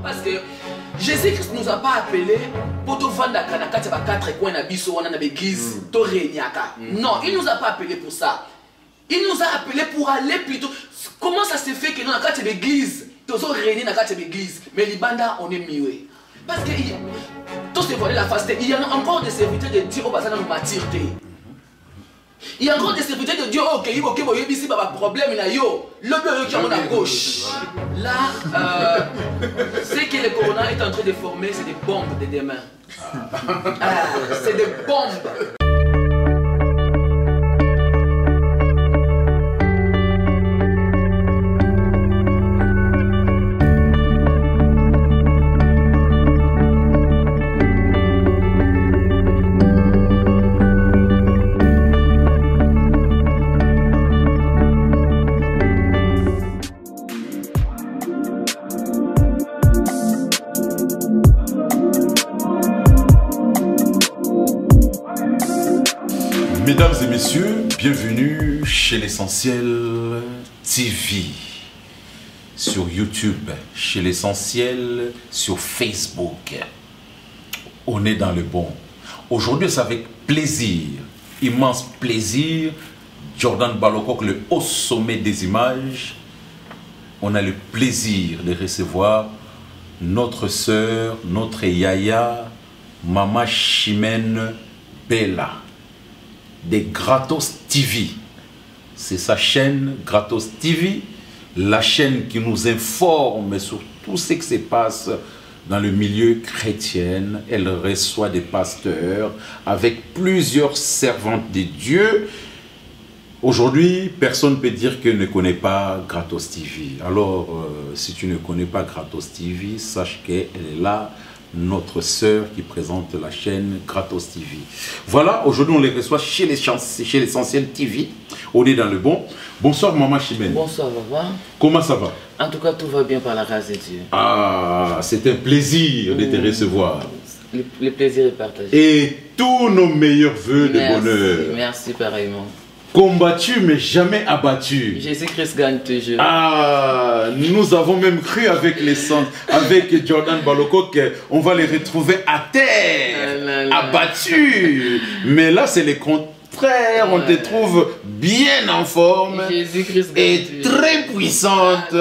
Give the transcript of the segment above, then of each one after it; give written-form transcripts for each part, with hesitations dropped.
Parce que Jésus-Christ ne nous a pas appelés pour te vendre la canacate à 4 coins d'abisso ou dans l'église, to régnaka. Non, il ne nous a pas appelés pour ça. Il nous a appelés pour aller plutôt. Comment ça se fait que nous, dans la l'église, nous sommes réunis dans la l'église, mais les bandas, on est mieux. Parce que tout se voit la face, il y a encore des serviteurs de Dieu au bazar dans le maturité. Il y a encore des serviteurs de Dieu, ok, il y a ici un problème, il y a le qui est à gauche. Là, ce que le corona est en train de former, c'est des bombes de demain. C'est des bombes. Mesdames et messieurs, bienvenue chez l'Essentiel TV, sur YouTube, chez l'Essentiel sur Facebook. On est dans le bon. Aujourd'hui, c'est avec plaisir, immense plaisir, Jordan Balokok, le haut sommet des images. On a le plaisir de recevoir notre sœur, notre Yaya, Maman Chimène Bella, de Gratos TV. C'est sa chaîne Gratos TV, la chaîne qui nous informe sur tout ce qui se passe dans le milieu chrétien. Elle reçoit des pasteurs avec plusieurs servantes de Dieu. Aujourd'hui, personne ne peut dire qu'elle ne connaît pas Gratos TV. Alors, si tu ne connais pas Gratos TV, sache qu'elle est là, notre sœur qui présente la chaîne Gratos TV. Voilà, aujourd'hui on les reçoit chez l'Essentiel TV. On est dans le bon. Bonsoir Maman Chimène. Bonsoir Baba. Comment ça va? En tout cas, tout va bien par la grâce de Dieu. Ah, c'est un plaisir de te recevoir. Le plaisir est partagé. Et tous nos meilleurs voeux de bonheur. Merci pareillement. Combattu mais jamais abattu. Jésus-Christ gagne toujours. Ah, nous avons même cru avec avec Jordan Balokok qu'on va les retrouver à terre, abattus. Mais là, c'est le contraire. On te trouve bien en forme et très puissante.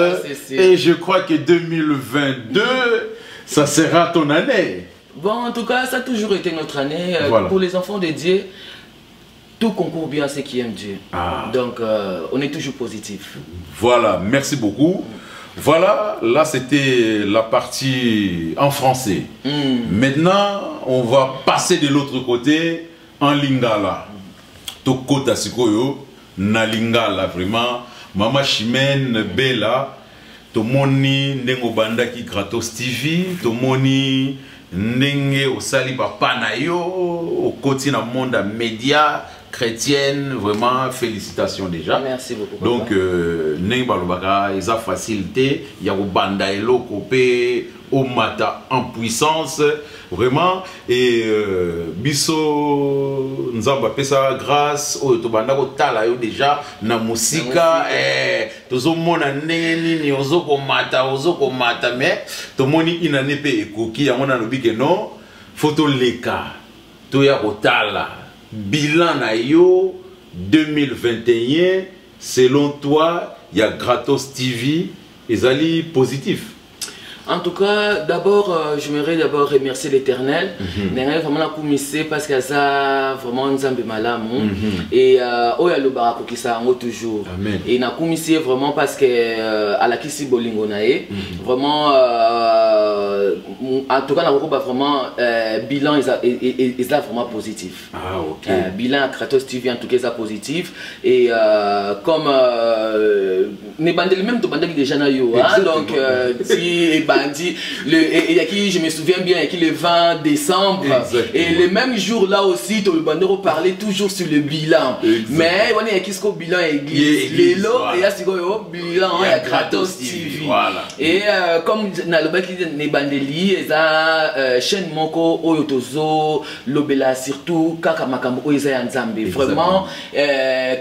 Et je crois que 2022, ça sera ton année. Bon, en tout cas, ça a toujours été notre année. Voilà. Pour les enfants de Dieu, tout concourt bien à ceux qui aiment Dieu. Ah. Donc, on est toujours positif. Voilà, merci beaucoup. Voilà, là c'était la partie en français. Maintenant, on va passer de l'autre côté en lingala. Tokota sikoyo, na lingala vraiment. Maman Chimène Bella, tomoni nengo bandaki Gratos TV, tomoni nenge osali papa na yo, au côté na monde média chrétienne, vraiment félicitations déjà. Merci beaucoup. Donc nenge balobaka eza facilité ya ko banda eloko pe au mata en puissance vraiment et biso nzamba pesa grâce o to banda ko tala yo déjà na musika tozo mona ndenge nini ozoko mata mais to moni inane pe ekoki ya mona lobi ke non photo leka to ya ko tala bilan na yo 2021 selon toi il y a Gratos TV ezali positif. En tout cas, d'abord, j'aimerais d'abord remercier l'Éternel. Vraiment la commissaire parce que ça vraiment nous a malam et oh ya le barako qui ça en toujours. Amen. Et na commissaire vraiment parce que à la kisi bolingo nae vraiment en tout cas la roba vraiment bilan est vraiment positif. Ah OK. Bilan Gratos TV en tout cas ça positif et comme les bandes même to bandes déjà na yo donc si et qui je me souviens bien qui le 20 décembre. Exactement. Et le même jour là aussi tout le bandero parlait toujours sur le bilan. Exactement. Mais on est qui ce bilan église lelo et ya siko bilan ya Gratos TV. Voilà. Et comme na le baki ne bandeli eza chaîne moko oyo tozo lobela surtout kaka makambo oyo eza ya nzambe. Vraiment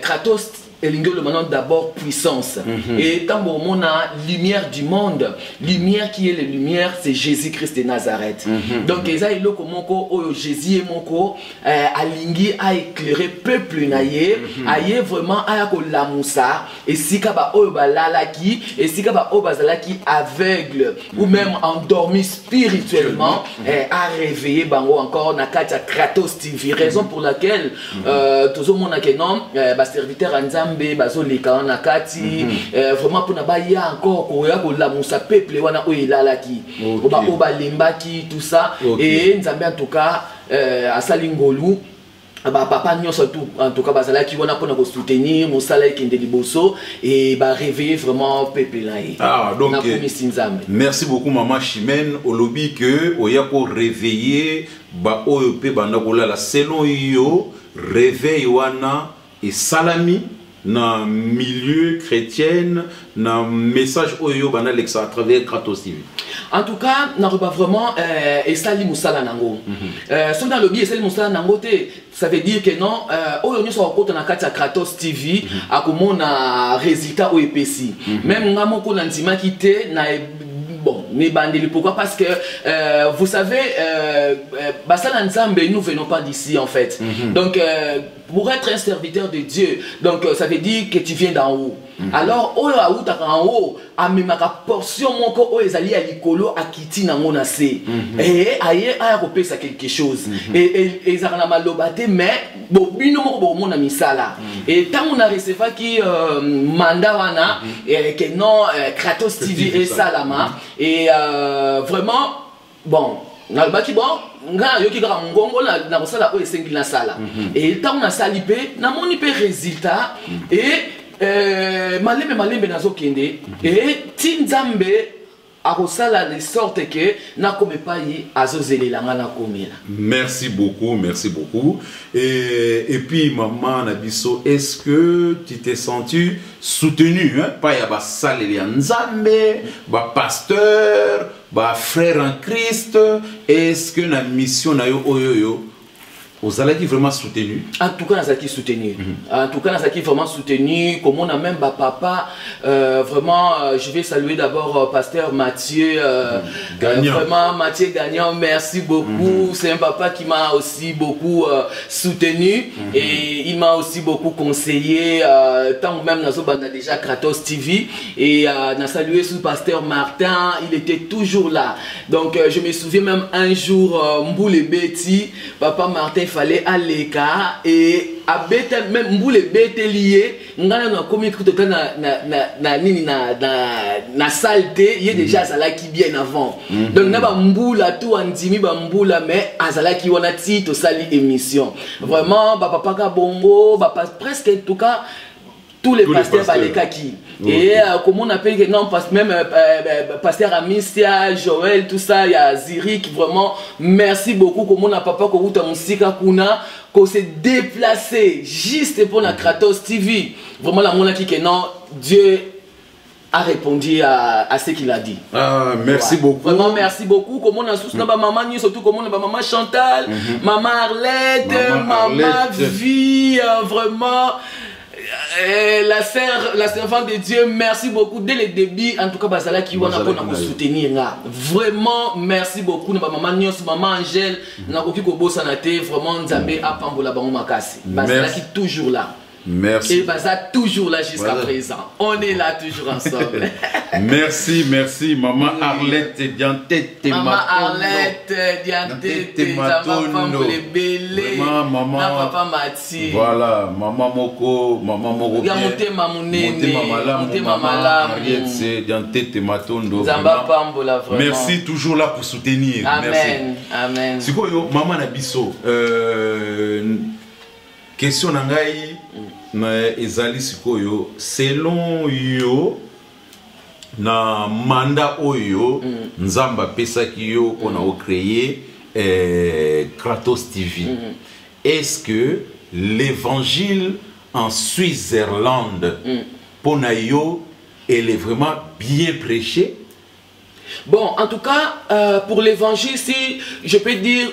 Gratos le maintenant d'abord puissance. Et tant qu'on a lumière du monde, lumière qui est la lumière, c'est Jésus-Christ de Nazareth. Donc ça il est Jésus et moko alingi a éclairé peuple naïe, aïe vraiment a la moussa et si kaba oba lalaki et si kaba oba zalaki aveugle ou même endormi spirituellement a réveillé bango encore na katia Kratos TV, raison pour laquelle tout le monde a que non serviteur Nzambe bazo leka na kati vraiment pour na ba ya encore ko ya ko la moussa peuple wana o ilalaki oba lembaki tout ça et Nzambe en tout cas à Salingolu papa surtout en tout cas bazalaki wana pour soutenir mosala ekende liboso et réveiller vraiment peuple là donc merci beaucoup maman Chimène olobi que oya ko réveiller ba oyo pe banda kolala selon yo réveil wana et salami na milieu chrétien na message oyo bana lexa à travers Kratos TV. En tout cas, n'a pas vraiment esali musala nango. Son dans le biais esali musala nango te, ça veut dire que non oyo nyo so ko na kati ya Kratos TV akomona résultat o epesi. Même ngamo ko nantima kite na bon, pourquoi? Parce que vous savez, Basala Nzambe, nous venons pas d'ici en fait. Donc, pour être un serviteur de Dieu, donc ça veut dire que tu viens d'en haut. Alors, en haut, a même ma portion mon ko ezali ya likolo akiti na ngona se. Et aye a repé ça quelque chose. Et ezana malobate mais bobino mo bo mona misala. Et tant on a recevé qui mandat wana et que non Kratos TV et salama et vraiment bon na baki bon nga yoki kaka ngongo na kosala o esengi na sala. Et tant on a salipé na moni pe résultat et malembe nazo kende et Tinzambe akosala de sorte que na comme pas yi azozelela nga na komela. Merci beaucoup et puis maman Nabiso, est-ce que tu t'es senti soutenu pas ya ba saleli Nzambe ba pasteur ba frère en Christ, est-ce que la mission na yo oyoyo vous allez vraiment soutenu? En tout cas, nous soutenu. En tout cas, nous vraiment soutenu. Comme on a même papa, vraiment, je vais saluer d'abord pasteur Mathieu Gagnant. Vraiment, Mathieu Gagnant, merci beaucoup. C'est un papa qui m'a aussi beaucoup soutenu et il m'a aussi beaucoup conseillé. Tant même nous avons déjà Kratos TV et nous salué sous pasteur Martin, il était toujours là. Donc, je me souviens même un jour, Mboule Betty, papa Martin fallait aller car et à bête même Mboule Betty lié ngana na komi tout na saleté il est déjà azala qui bien avant donc na ba Mboula tout andimi ba Mboula mais azala qui wana ti to sali émission vraiment ba papa ka bongo ba presque en tout cas tous les pasteurs Balekaki. Et comme on appelle non même pasteur Amicia, Joël, tout ça, il y a Zirik, vraiment merci beaucoup comme on a papa ko uta musika kuna ko s'est déplacé juste pour la Kratos TV. Vraiment la mona qui que non Dieu a répondu à ce qu'il a dit. Ah, merci beaucoup. Vraiment merci beaucoup. Comme on a soutenu ma maman, surtout comme on a maman Chantal, maman Arlette, maman Vie, vraiment la servante de Dieu, merci beaucoup dès le début. En tout cas, Basala qui va nous soutenir. Vraiment, merci beaucoup. Maman Nios, maman Angèle, vraiment Nzambe a pambola bango makasi. Basala qui toujours là. Merci. Et Baza toujours là jusqu'à présent. On est là toujours ensemble. Merci, maman Arlette Diantete Maman Arlette Diantete Matondo. Maman papa Mati. Voilà, maman Moko. Monte Mamala. Ariette Diantete Matondo. Merci, toujours là pour soutenir. Amen. Amen. C'est quoi, maman Nabiso? Question nangai na ezali sikoyo selon yo na mandat oyo Nzamba pesaki yo qu'on a créé Kratos TV. Est-ce que l'évangile en Suisse-Irlande pour yo elle est vraiment bien prêché? Bon, en tout cas pour l'évangile, si je peux dire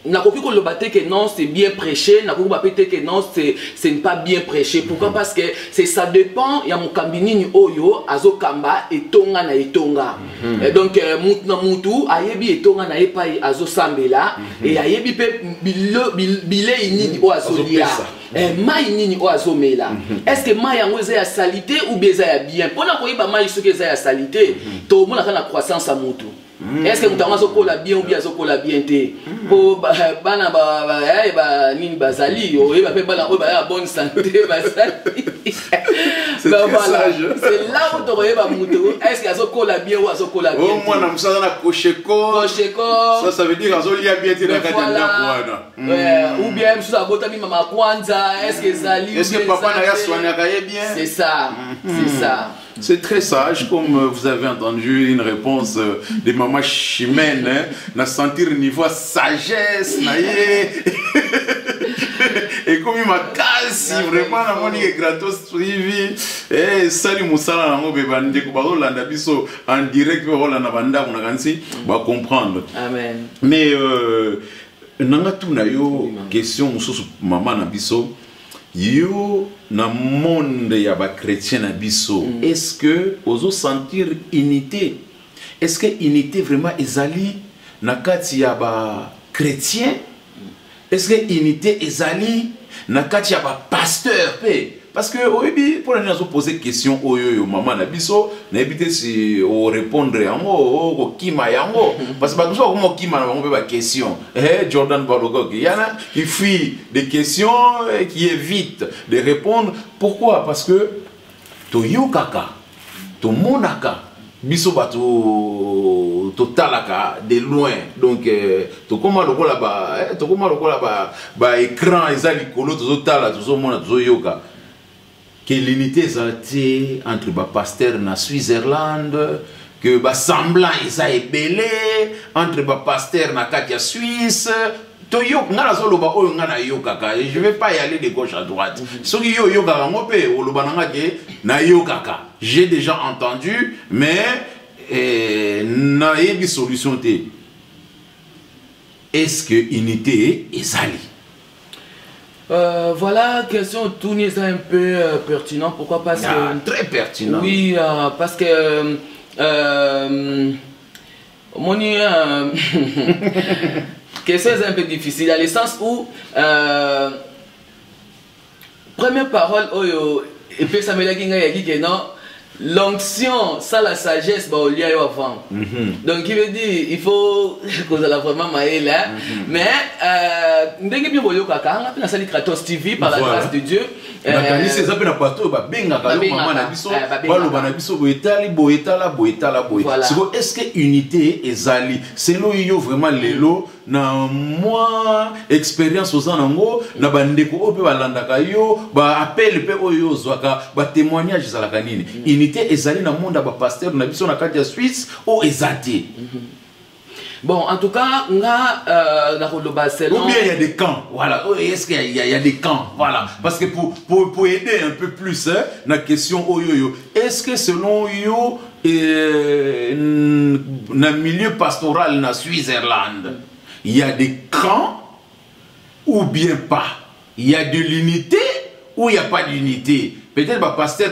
nakoki koloba te que non c'est bien prêché, nakoki ba pété que non c'est pas bien prêché. Pourquoi? Parce que ça dépend ya mokambi nini oyo azokamba etonga na etonga. Et donc mutu na mutu ayebi etonga na epai azosambela et ayebi pe bilei nini o azolia. Mai nini o azomela. Est-ce que mai yango eza ya salité ou bien eza ya bien? Pona koyeba mai soki eza ya salité, to mona kana croissance à mutu. Est-ce que mutango azokola bien ou bien azokola bien te? Po bana ba nini bazali o eba pe bana o ba ya bonne santé bazali. C'est voilà. C'est là où tu regardes mutu. Est-ce que azokola bien ou azokola bien? Oh moi na musala na kosheko. Ça veut dire azolia bien te na kati ndako ou bien musu abota mi mama kwanza. Est-ce que zali? Est-ce que papa na ya soigna bien? C'est ça. C'est ça. C'est très sage, comme vous avez entendu une réponse de maman Chimène, hein, na sentir niveau sagesse, et comme il m'a cassé, vraiment, la moni est gratos suivi, et salut Moussala, na mo bebande ko ba landa biso en direct ko landa banda on a gansi, va comprendre. Amen. Mais nanga tuna yo question mususu maman na biso. Yo na monde ya ba chrétien na biso, est-ce que ozo sentir unité? Est-ce que unité vraiment ezali na kati ya ba chrétien? Est-ce que unité ezali na kati ya ba pasteur pe? Parce que oyebi pour nous poser question oyo maman na biso na ebité si o répondre yango o kima yango parce que ba biso ko kima na bango ba question Jordan Balogo il y en a qui fuit des questions qui évitent de répondre. Pourquoi? Parce que to yokaka to monaka biso bato totalaka de loin, donc to koma lokola ba écran ezali kolo to tala to mona to yoka que l'unité est entre les pasteurs na Suisse-Irlande, que les semblants sont ébélés entre les pasteurs na Katia Suisse. Je ne vais pas y aller de gauche à droite. J'ai déjà entendu, mais na une solution. Est-ce que l'unité est allée? Voilà, question tournée est un peu pertinent. Pourquoi? Parce que très pertinent. Oui, parce que question est un peu difficile, dans le sens où première parole, et puis ça me l'a dit que non. L'onction, ça la sagesse, bah, on y a eu avant. Donc, il veut dire, il faut que vous allez vraiment mailler là. Mais, dès que vous avez eu Kratos TV par la grâce de Dieu. Est-ce que unité est ali? C'est là où vraiment les lots, na moi expérience aux anango, na bandeko ope balandaka yo, ba appel pe oyo zwaka, ba témoignage za la kanini. Unité est ali na monde ba pasteur na biso na kati ya Suisse o ezati. Bon, en tout cas, on a ou bien il y a des camps, voilà. Est-ce qu'il y a des camps, voilà. Parce que pour aider un peu plus, hein, la question est-ce que selon yo, dans le milieu pastoral na Suisse-Irlande, il y a des camps ou bien pas? Il y a de l'unité ou il n'y a pas d'unité? Peut-être que pasteur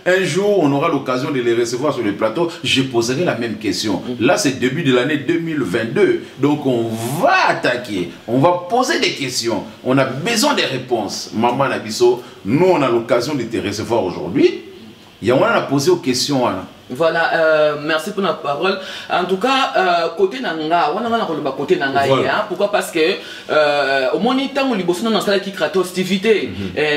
un jour on aura l'occasion de les recevoir sur le plateau, je poserai la même question. Là c'est début de l'année 2022, donc on va attaquer, on va poser des questions, on a besoin des réponses. Maman Nabiso, nous on a l'occasion de te recevoir aujourd'hui, et on a posé aux questions. Voilà, merci pour la parole. En tout cas, côté Nanga, on a côté Nanga. Pourquoi? Parce que au moniteur, on libosse dans la qui Kratos TV,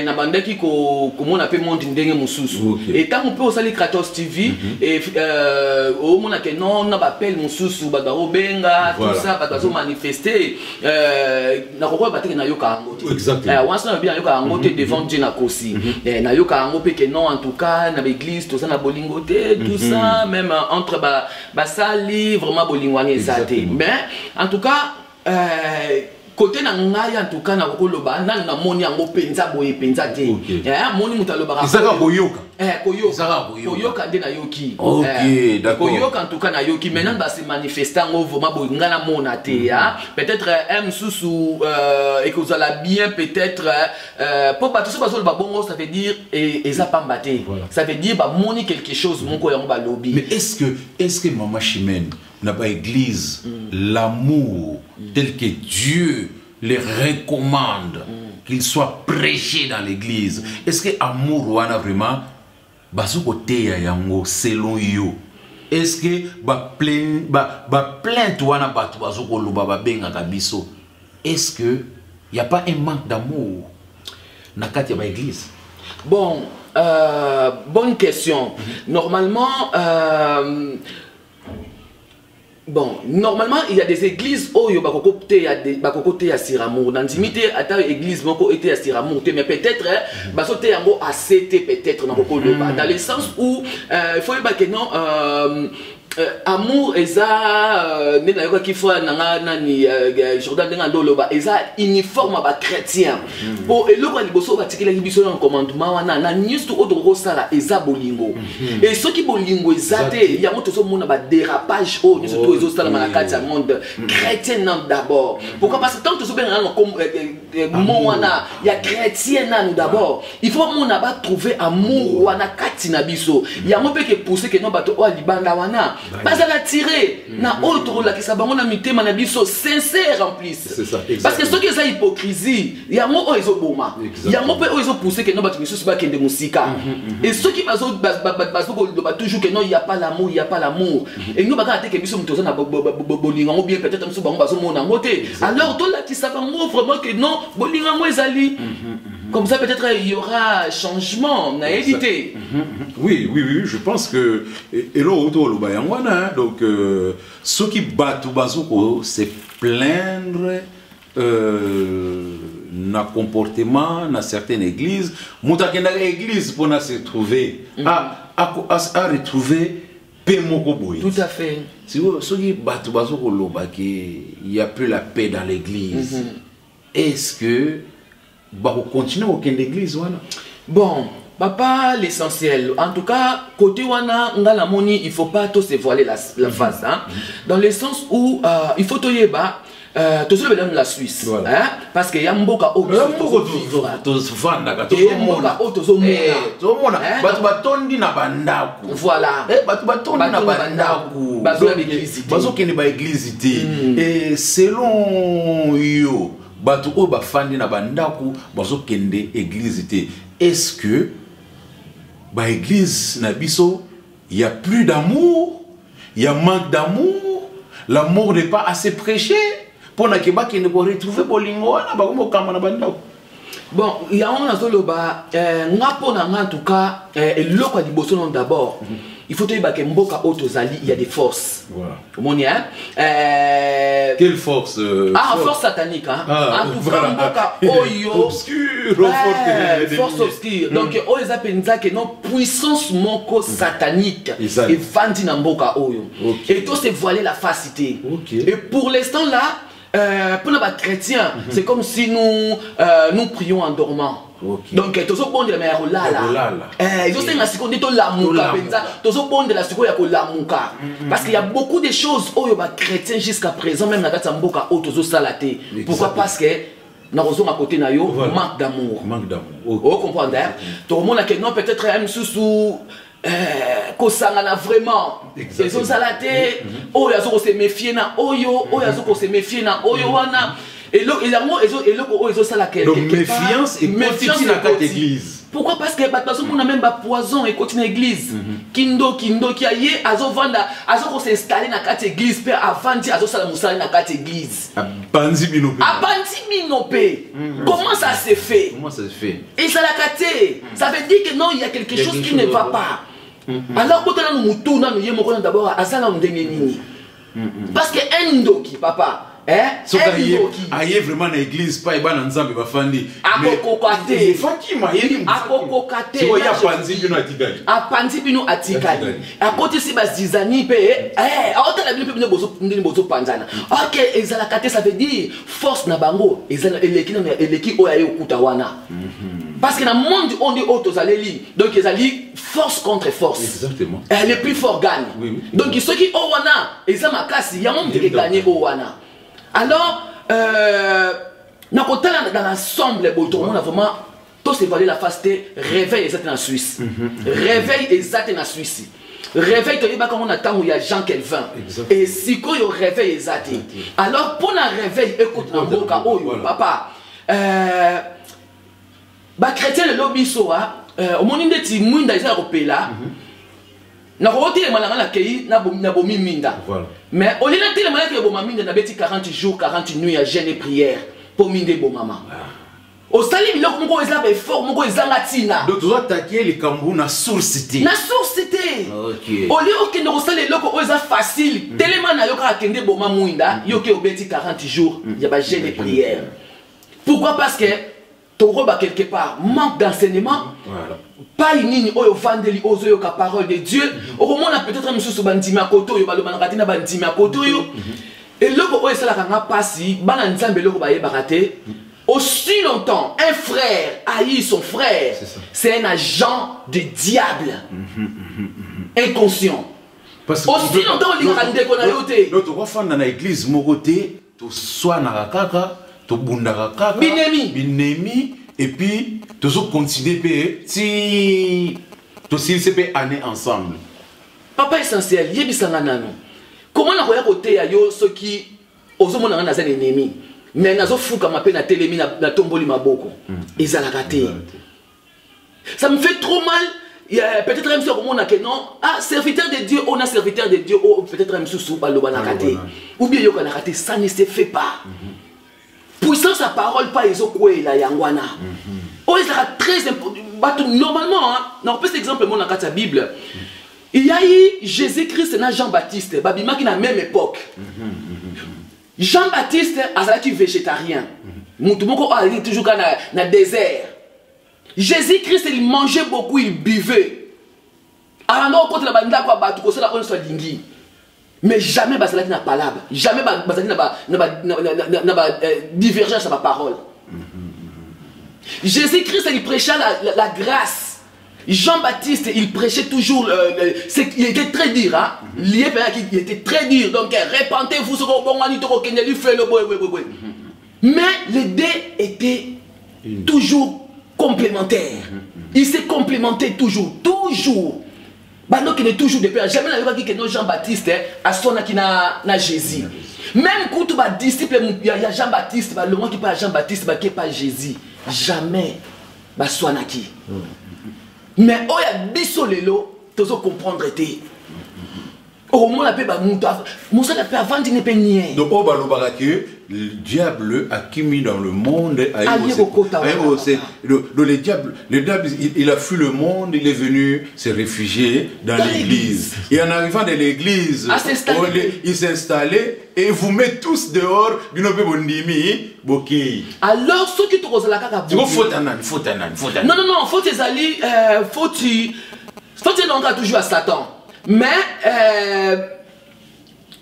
na bande qui comment on appelle monde ndenge mususu. Et tant on peut aussi aller Kratos TV et au moment que non on appelle mususu, badaro benga, tout ça, badazo manifester. Na kokwa bateke na yoka angote. Exactement. Once on a bien yoka angote devant Dieu na kosi. Na yoka angote que non en tout cas na l'église tout ça na bolingote tout ça, même entre basali vraiment bolingwani ezate. Mais en tout cas côté na ngai en tout cas na koloba na na moni yango penza boye penza te moni mutaloba Isaka boyoka koyoka nde na yoki OK d'accord koyoka en tout cas na yoki maintenant ba se manifester ngo vraiment boye nga na mona te peut-être susu et que vous allez bien peut-être pour pas tout ça ba bongo ça veut dire et ça pas mbaté ça veut dire ba moni quelque chose mon ko yango ba lobby. Mais est-ce que Maman Chimène n'a pas église l'amour tel que Dieu les recommande qu'il soit prêché dans l'église? Est-ce que amour wana vraiment bazoko teya yango selon yo? Est-ce que ba plainte wana batu bazoko loba ba benga kabiso? Est-ce que y a pas un manque d'amour na kati ya ba église? Bon, bonne question. Normalement il y a des églises où il y a des bakokoté à Siramour. Dans l'intimité, à ta église, moko était à Siramour. Mais peut-être, basoté yango à CT peut-être dans le sens où il faut que non. Amour eza nena yoka kifwa nanga nani Jordan denga ndoloba eza uniforme ba chrétien po eloko liboso batikela libiso na commandement wana na news to odoko sala eza bolingo et soki bolingo eza te ya moto so mona ba dérapage o news to ezo sala na kati ya monde chrétien non d'abord pourquoi parce que tant que so benga comme mon wana ya chrétien nan d'abord il faut mona ba trouver amour wana kati na biso ya mo pe ke pousser que non bato o libanda wana bazala tiré na autre la qui sabango na mitema na biso sincère en plus parce que ce qui est hypocrisie yango o ezo boma yango pe o ezo pousser que non bato biso ba kende musika et ceux qui bazo toujours que non il y a pas l'amour et nous baka te que biso mtoza na bolinga ou bien peut-être biso bango bazo mona ngote alors to la qui sabango vraiment que non bolinga ngo ezali comme ça peut-être il y aura changement na éviter. Oui, je pense que donc ceux qui battent bazoko c'est plaindre na comportement na certaines églises mutakenda église pour se trouver à retrouver Pemoko boy. Tout à fait. Si ceux qui battent bazoko loba il y a plus la paix dans l'église. Est-ce que bah on continue aucune église wana? Bon, papa l'essentiel. En tout cas, côté wana ngala moni, il faut pas tout se voiler la face hein. Dans le sens où il faut toyeba tout ça le la Suisse hein parce que y a mboka au voilà et selon yo bato o bafandi na bandaku bazo kende église te. Est-ce que ba église na biso il y a plus d'amour, il y a manque d'amour, l'amour n'est pas assez prêché pour na keba kende ko retrouver bolingo na ba ko kama na bandaku? Bon, il y a un azoloba ngapo na en tout cas eloko ya liboso non d'abord. Il faut dire que mboka otozali il y a des forces. Voilà. Comment hein? Quelle force force satanique hein. En tout cas mboka oyo obscur, force obscure. Donc o les appellent que non puissance moko satanique et vandi na mboka oyo. Et tout se voiler la facité. Et pour l'instant là pour les chrétiens, c'est comme si nous prions en dormant. Donc tozo bonde la mère lala ils ont la seconde to la muka penza tozo bonde la seconde ya ko la muka parce qu'il y a beaucoup de choses oyo ba chrétiens jusqu'à présent même na kata mboka o tozo salaté. Pourquoi? Parce que na raison à côté na yo manque d'amour vous comprenez tout le monde a que non peut-être un sous kosangana vraiment ils ont salaté oyo azo se méfier na oyo azo se méfier na oyo wana. Et là, donc méfiance et méfiance dans cette église. Pourquoi? Parce que on a même pas poison et continue l'église. Kindo qui a yé azo vanda azo s'installer dans cette église pe avant di azo sala musala dans cette église. Abandi binopé. Comment ça se fait? Et ça la caté. Ça veut dire que non, il y a quelque chose qui ne va pas. Alors quand on nous tourne nous yé moko d'abord azala ndenge nini. Parce que un ndoki papa soki aye vraiment na église pa ebana nzambe bafandi akokoka te Fatima akokoka te sikoyo apanzi bino atikali apanzi bino atikali akotisi bazizani mpe aotala bino mpe bino ndeni bozopanzana ok ezalaka te ça veut dire force na bango eleki oyo aye okuta wana parce que dans le monde on dit auto zaleli donc ils allient force contre force. Exactement. Le plus fort gagne. Oui. Donc ceux qui ont wana ils ont makasi il y a monde qui gagne au wana. Alors na kotala dans l'ensemble bon on a vraiment tout se valait la fasté réveil exact en Suisse. Réveil exact en Suisse. Réveil to yeba comme on attend où il y a Jean Kelvin. Et si ko yo réveil exact. Alors pour la réveil écoute na mboka oyo papa ba chrétien le lobby soa au monde ndeti mwinda isa kopela na ko tele malanga la kei na bomi minda mais au lieu de tele malanga ke boma minda na beti 40 jours 40 nuits à jeûne et prière pour minde bo mama au sali biloko moko ezala ba effort moko ezanga tina donc tu dois attaquer les kambu na source té OK au lieu que no sali loko eza facile tellement na yoka kende boma mwinda yoke obeti 40 jours ya ba jeûne et prière. Pourquoi? Parce que quelque part manque d'enseignement pas une oyo vandeli ozo ka parole de Dieu au moins peut-être même sous bandima koto yo balo banakatina bandima koto yo et loko oyo sala kanga pasi bana nzambe loko baye bakate aussi longtemps un frère haït son frère c'est un agent de diable inconscient parce aussi longtemps on lika ndeko na yote donc on va dans l'église mokoté to soit na kaka binemi et puis tous considérer si tous se peut aller ensemble papa essentiel yebisanga nano comment na koya côté ya yo ceux qui ozomona na za ennemi mais nazo fuka mape na telemi na tomboli maboko ezalaka te ça me fait trop mal. Peut-être même si on a que non, serviteur de Dieu, on a serviteur de Dieu, ou peut-être même sous balobanakate ou bien yo kanakate, ça ne se fait pas. Puissance sa parole pas ils ont quoi la yangwana. Oh il sera très important. Normalement, on peut cet exemple mon dans la Bible. Il y a eu Jésus-Christ et Jean-Baptiste, babima qui na même époque. Jean-Baptiste azalaki végétarien. Mutumoko ali toujours na désert. Jésus-Christ il mangeait beaucoup, il buvait. Alors quand la banda quoi batu ko sala on soit lingi. Mais jamais bazalaki na palabre, jamais bazalaki na divergence à ma parole. Jésus-Christ il prêchait la grâce. Jean-Baptiste il prêchait toujours il était très dur hein. Il était très dur donc répentez-vous ce qu'on bon ani to keneli fait le boy. Mais les deux étaient toujours complémentaires. Ils se complémentaient toujours. Donc il est toujours de père. Jamais il y a Jean-Baptiste à son qui na Jésus. Même quand tu vas disciple, il y a Jean-Baptiste, le monde qui parle Jean-Baptiste, qui n'est pas Jésus. Jamais. Mais oh il y a bisolelo, tu dois comprendre. Au moins la paix avant de ne pas nier. Donc on va que le diable a mis dans le monde le diable il a fui le monde, il est venu se réfugier dans l'église. Et en arrivant dans l'église, il s'est installé et vous met tous dehors. Alors ceux qui te posent la carte, non, faut toujours à Satan. Mais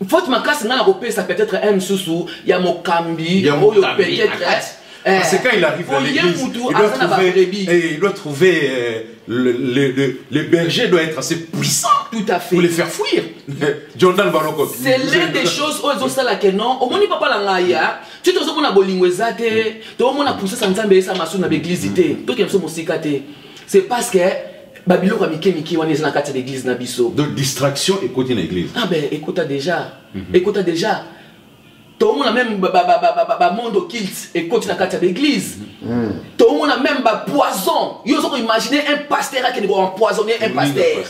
faut que ma classe n'a pas ça peut-être un sous il y a mon cambi peut-être parce que quand il arrive à l'église il doit trouver le berger doit être assez puissant tout à fait pour les faire fuir. C'est l'une des choses où ils ont ça là que non au moins papa la ngaya tu te sens na bolingo ezate to mona pousser ça nzambe esa maso na l'église té to ke mso musika té c'est parce que Babylone a mis on est dans la l'église na biso. De distraction écoute une église. Ah ben écoute déjà. Écoute déjà. Tout le monde a même monde au kilt écoute dans la l'église. Tout le monde a même poison. Vous avez imaginé un pasteur qui va empoisonner un pasteur.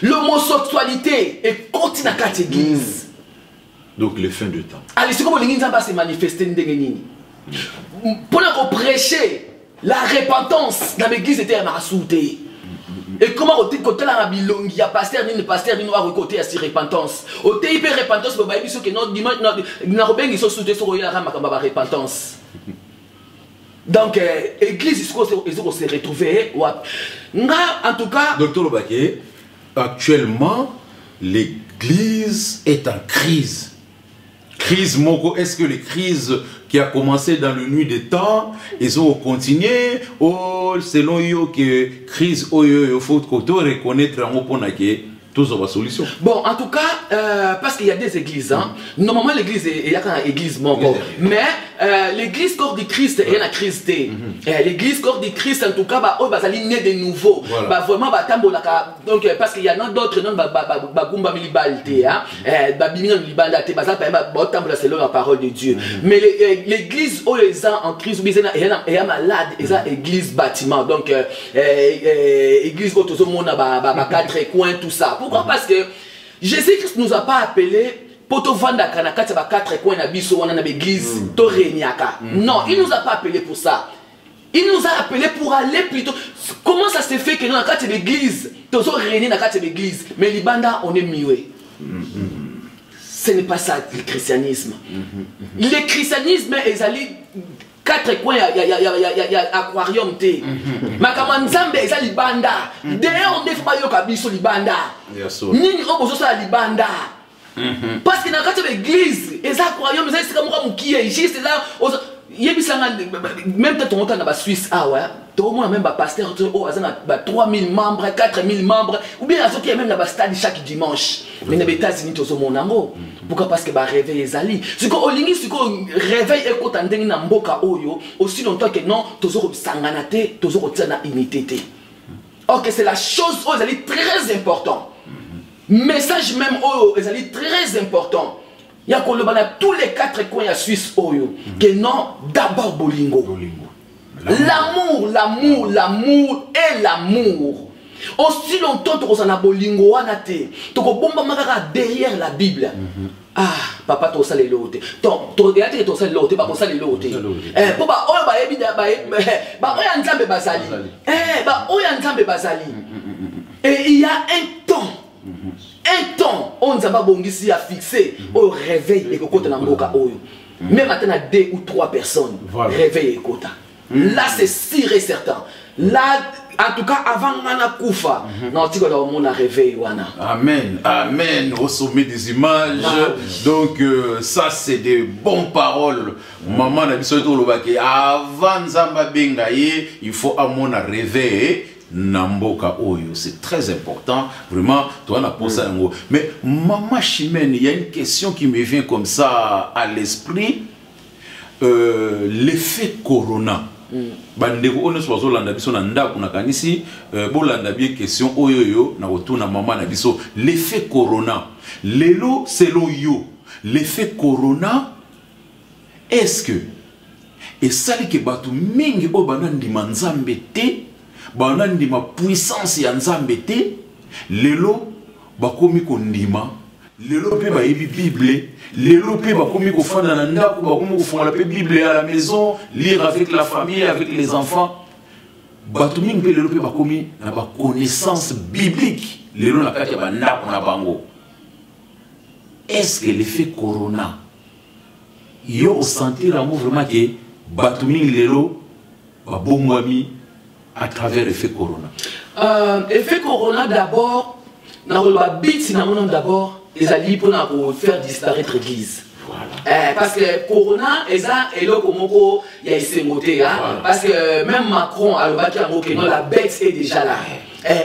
L'homosexualité écoute dans la l'église. Donc les fins de temps. Allez, c'est comme l'église va se manifester pour prêcher la repentance dans l'église était à Marasouté. Et comment côté la bilongi ya pasteur ni noir côté à si repentance. Au hyper repentance pour baïbi ce que non dimanche na robeng ils sont sous des soya makamba repentance. Donc église ils se retrouver en tout cas docteur Lobaké, actuellement l'église est en crise. Crise Moko, est-ce que les crises qui a commencé dans le nuit des temps, ils ont continué ou selon eux que crise il faut reconnaître en Oponake tous la solution. Bon, en tout cas, parce qu'il y a des églises, hein. Normalement l'église il y a quand église Moko, mais l'église corps du Christ est la crise T. L'église corps du Christ en tout cas bah oh bah ça né de nouveau, bah vraiment bah tambolaka donc parce qu'il y en a d'autres non bah gumba milibalté hein, bah bimina milibalté bah ça bah tambola selon la parole de Dieu. Mais l'église où les gens en crise ou bien est malade, ils ont église bâtiment donc église où tout le monde bah quatre coins tout ça. Pourquoi? Parce que Jésus-Christ nous a pas appelé pour te vendre à Kanakati à quatre coins à Bisso, on a l'église, Toreniaka. Non, il nous a pas appelé pour ça. Il nous a appelé pour aller plutôt. Comment ça se fait que dans la carte de l'église, tu as réuni dans la carte de l'église, mais les bandas, on est muet. Ce n'est pas ça le christianisme. Le christianisme, ils allaient quatre coins, il y a aquarium. Makamanzambe, ils allaient banda. D'ailleurs, on est pas yo kabiso libanda. Nini obozo sa libanda. Parce que dans la l'église, les aquariums, c'est comme moi qui est ici, c'est là. Même quand on est en Suisse, ah ouais, tout le monde a même un pasteur, 3000 membres, 4000 membres, ou bien il y a même un stade chaque dimanche. Mais dans les États-Unis, tout le monde a pourquoi? Parce que le réveil est allé. Si on réveil est quand on est dans Mboka Oyo, aussi longtemps que non, tout le monde s'enganate, tout le monde a unité. Ok, c'est la chose où elle est très importante. Message même où elle est très important. Il y a tous les quatre coins à Suisse Oyo. Que non, d'abord Bolingo. L'amour, l'amour, l'amour et l'amour. Aussi longtemps que tu as Bolingo, tu as derrière la Bible. Ah, papa, tu as les lotés. Tu as les lotés, papa, tu as les lotés. Et il y a un temps, on nous a bongisi à fixer au réveil et côté na mboka oyo. Même maintenant 2 ou 3 personnes réveil et côté. Là c'est sûr et certain. Là en tout cas avant ngana kufa, na tiko la on a réveil wana. Amen. Amen au sommet des images. Donc ça c'est des bonnes paroles. Maman na biso to lobaki avant nzamba bengaye, il faut amona réveil. Namboka Oyo, c'est très important, vraiment, toi on a posé un mot. Mais maman Chimène, il y a une question qui me vient comme ça à l'esprit, l'effet Corona. Bandeko on est sur l'anda biso nanda kuna kanisi, bolanda bien question Oyo na retourna maman na biso l'effet Corona. Lelo c'est l'Oyo. L'effet Corona, est-ce que et ça que batu mingi o banandi manzambe te banandi ma puissance ya nzambe te lelo bakomi kondima lelo pe ba yebi bible lelo pe bakomi ko fanda na ndako bakomi ko fanda pe bible à la maison lire avec la famille avec les enfants batu mingi pe lelo pe bakomi na ba connaissance biblique lelo na kati ya bandako na bango. Est-ce que l'effet Corona yo sentir amour vraiment que batu mingi lelo ba bomwami à travers l'effet Corona? Effet Corona d'abord, d'abord, les alliés pour faire disparaître l'église. Voilà. Parce que Corona, il y a essayé parce que même Macron a dit que la bête est déjà là.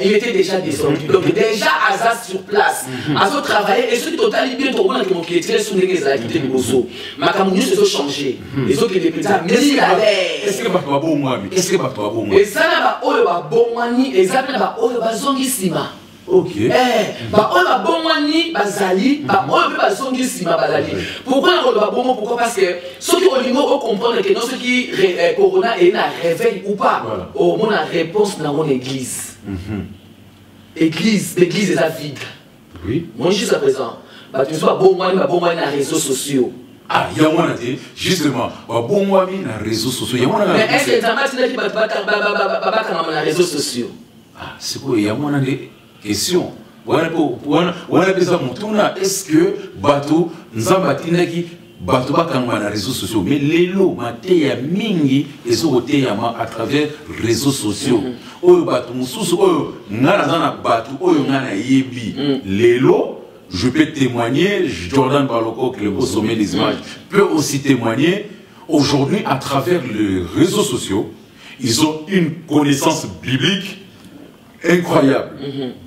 Il était déjà descendu. Donc déjà Azaz sur place. Azaz travaillait et ceux qui totalement bien pour moi qui étaient sous les activités de Bosso. Ma camouflage se sont changés. Les autres qui les plus est-ce que pas bon moi? Est-ce que pas bon moi? Et ça là bas oh bon mani et ça là oh zongi sima. Ok. Bah oh bon mani bazali bah oh zongi sima bazali. Pourquoi on bon pourquoi? Parce que ceux qui ont l'immo comprendre que non ceux qui Corona est un réveil ou pas. Au moins la réponse dans mon église. L'église est à vide. Oui. Moi jusqu'à présent, tu sois bon moi dans les réseaux sociaux. Ah, il y a un justement, bon moi dans les réseaux sociaux. Mais est-ce que tu as dit dans les réseaux sociaux? Ah, c'est quoi, il y a moins de questions. Est-ce que bateau Nzambatinaki bateau bakangwa na réseaux sociaux mais lelo mateya mingi ezokoteyama à travers réseaux sociaux oyo bateau mususu oyo ngana zana bateau oyo ngana yebi lelo je peux témoigner Jordan Baloko qui est au sommet des images peut aussi témoigner aujourd'hui à travers les réseaux sociaux ils ont une connaissance biblique incroyable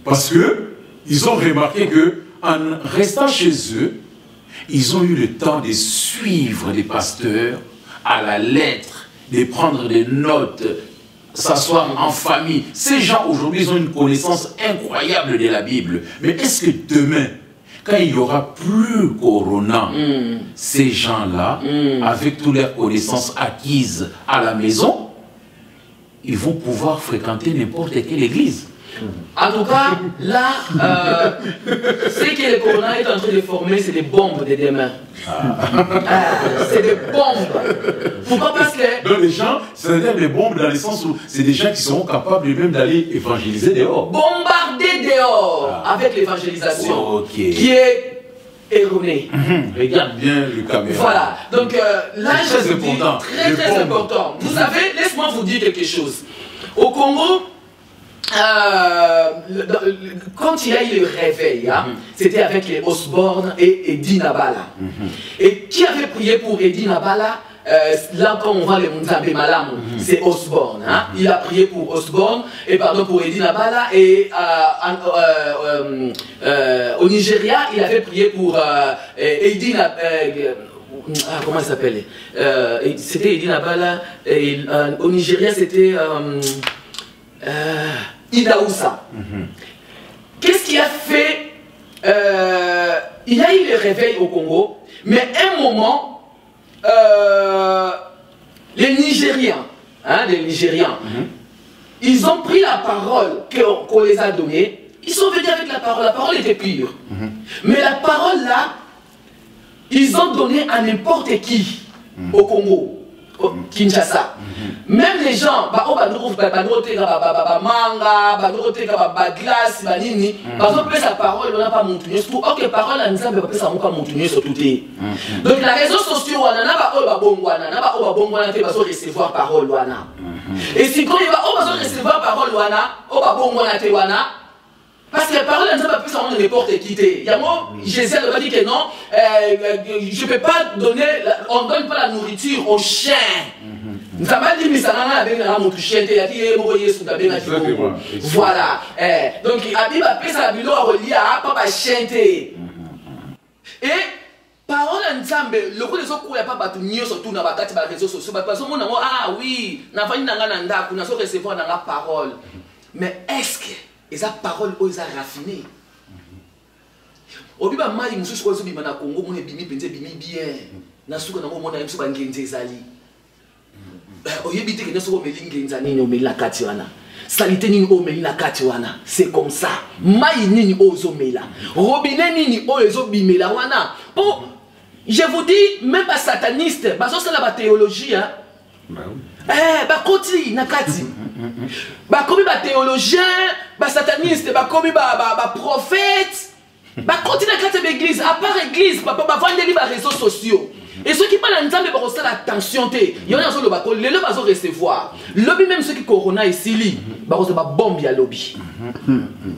parce que ils ont remarqué que en restant chez eux, ils ont eu le temps de suivre les pasteurs à la lettre, de prendre des notes, s'asseoir en famille. Ces gens aujourd'hui, ils ont une connaissance incroyable de la Bible. Mais est-ce que demain, quand il n'y aura plus Corona, ces gens-là, avec toutes leurs connaissances acquises à la maison, ils vont pouvoir fréquenter n'importe quelle église? En tout cas, là, ce que le Corona est en train de former, c'est des bombes de demain. C'est des bombes. Pourquoi? Parce que... Donc les gens, c'est-à-dire des bombes dans le sens où c'est des gens qui seront capables même d'aller évangéliser dehors. Bombarder dehors avec l'évangélisation qui est erronée. Regarde bien le caméra. Voilà. Donc là, je vous dis, très important. Vous savez, laisse-moi vous dire quelque chose. Au Congo, quand il y a eu le réveil, c'était avec les Osborne et Eddie Nabala. Et qui avait prié pour Eddie Nabala? Là, quand on voit les Nzambe Malam, c'est Osborne. Il a prié pour Osborne, et pardon, pour Eddie Nabala. Et au Nigeria, il avait prié pour Eddie Nabala. Comment il s'appelle? C'était Eddie Nabala. Et au Nigeria, c'était Idaoussa. Qu'est-ce qui a fait? Il y a eu le réveil au Congo, mais à un moment, les Nigériens, ils ont pris la parole qu'on les a donnée, ils sont venus avec la parole était pure. Mais la parole là, ils ont donné à n'importe qui au Congo. Kinshasa. Même les gens, ok, parole à Nzambe, donc la réseau sociaux, on a recevoir parole. Et si quand il va recevoir parole, parce que la parole de Nzambe peut n'importe qui. Jésus a dit que non, je ne peux pas donner, on ne donne pas la nourriture aux chiens. Nzambe dit, mais ça n'a rien à mon chien, il a dit, voilà. Donc, il a pris sa vidéo à relier à papa chien. Et, parole de Nzambe, le coup des autres, il n'y a pas de surtout dans les réseaux sociaux. Parce que ah oui, n'a pas de recevoir dans la parole. Mais est-ce que et sa parole aux a raffiné. Obiba mali mususu ko zobima na Congo mona bimi penze bimi bien. Na suka na mona yemsu ba ngenze ezali. Oyebite ke neso ko melingenza nini o mela kati wana. Salite nini o mela kati wana. C'est comme ça. Mai nini o zomela. Robinet nini o ezobimela wana. Pour je vous dis même pas sataniste, baso c'est la théologie hein. Bakoti nakati. Bakomi ba théologien, ba sataniste, bakomi ba prophète. Bakoti nakati l'église, à part église, ba vendeli ba réseaux sociaux. Et ceux qui parlent en Nzambe ba rester attention té. Yo na zo lo bakol, le ba zo recevoir. Lobby même ceux qui corona ici li, ba recevoir ba bombe ya lobby.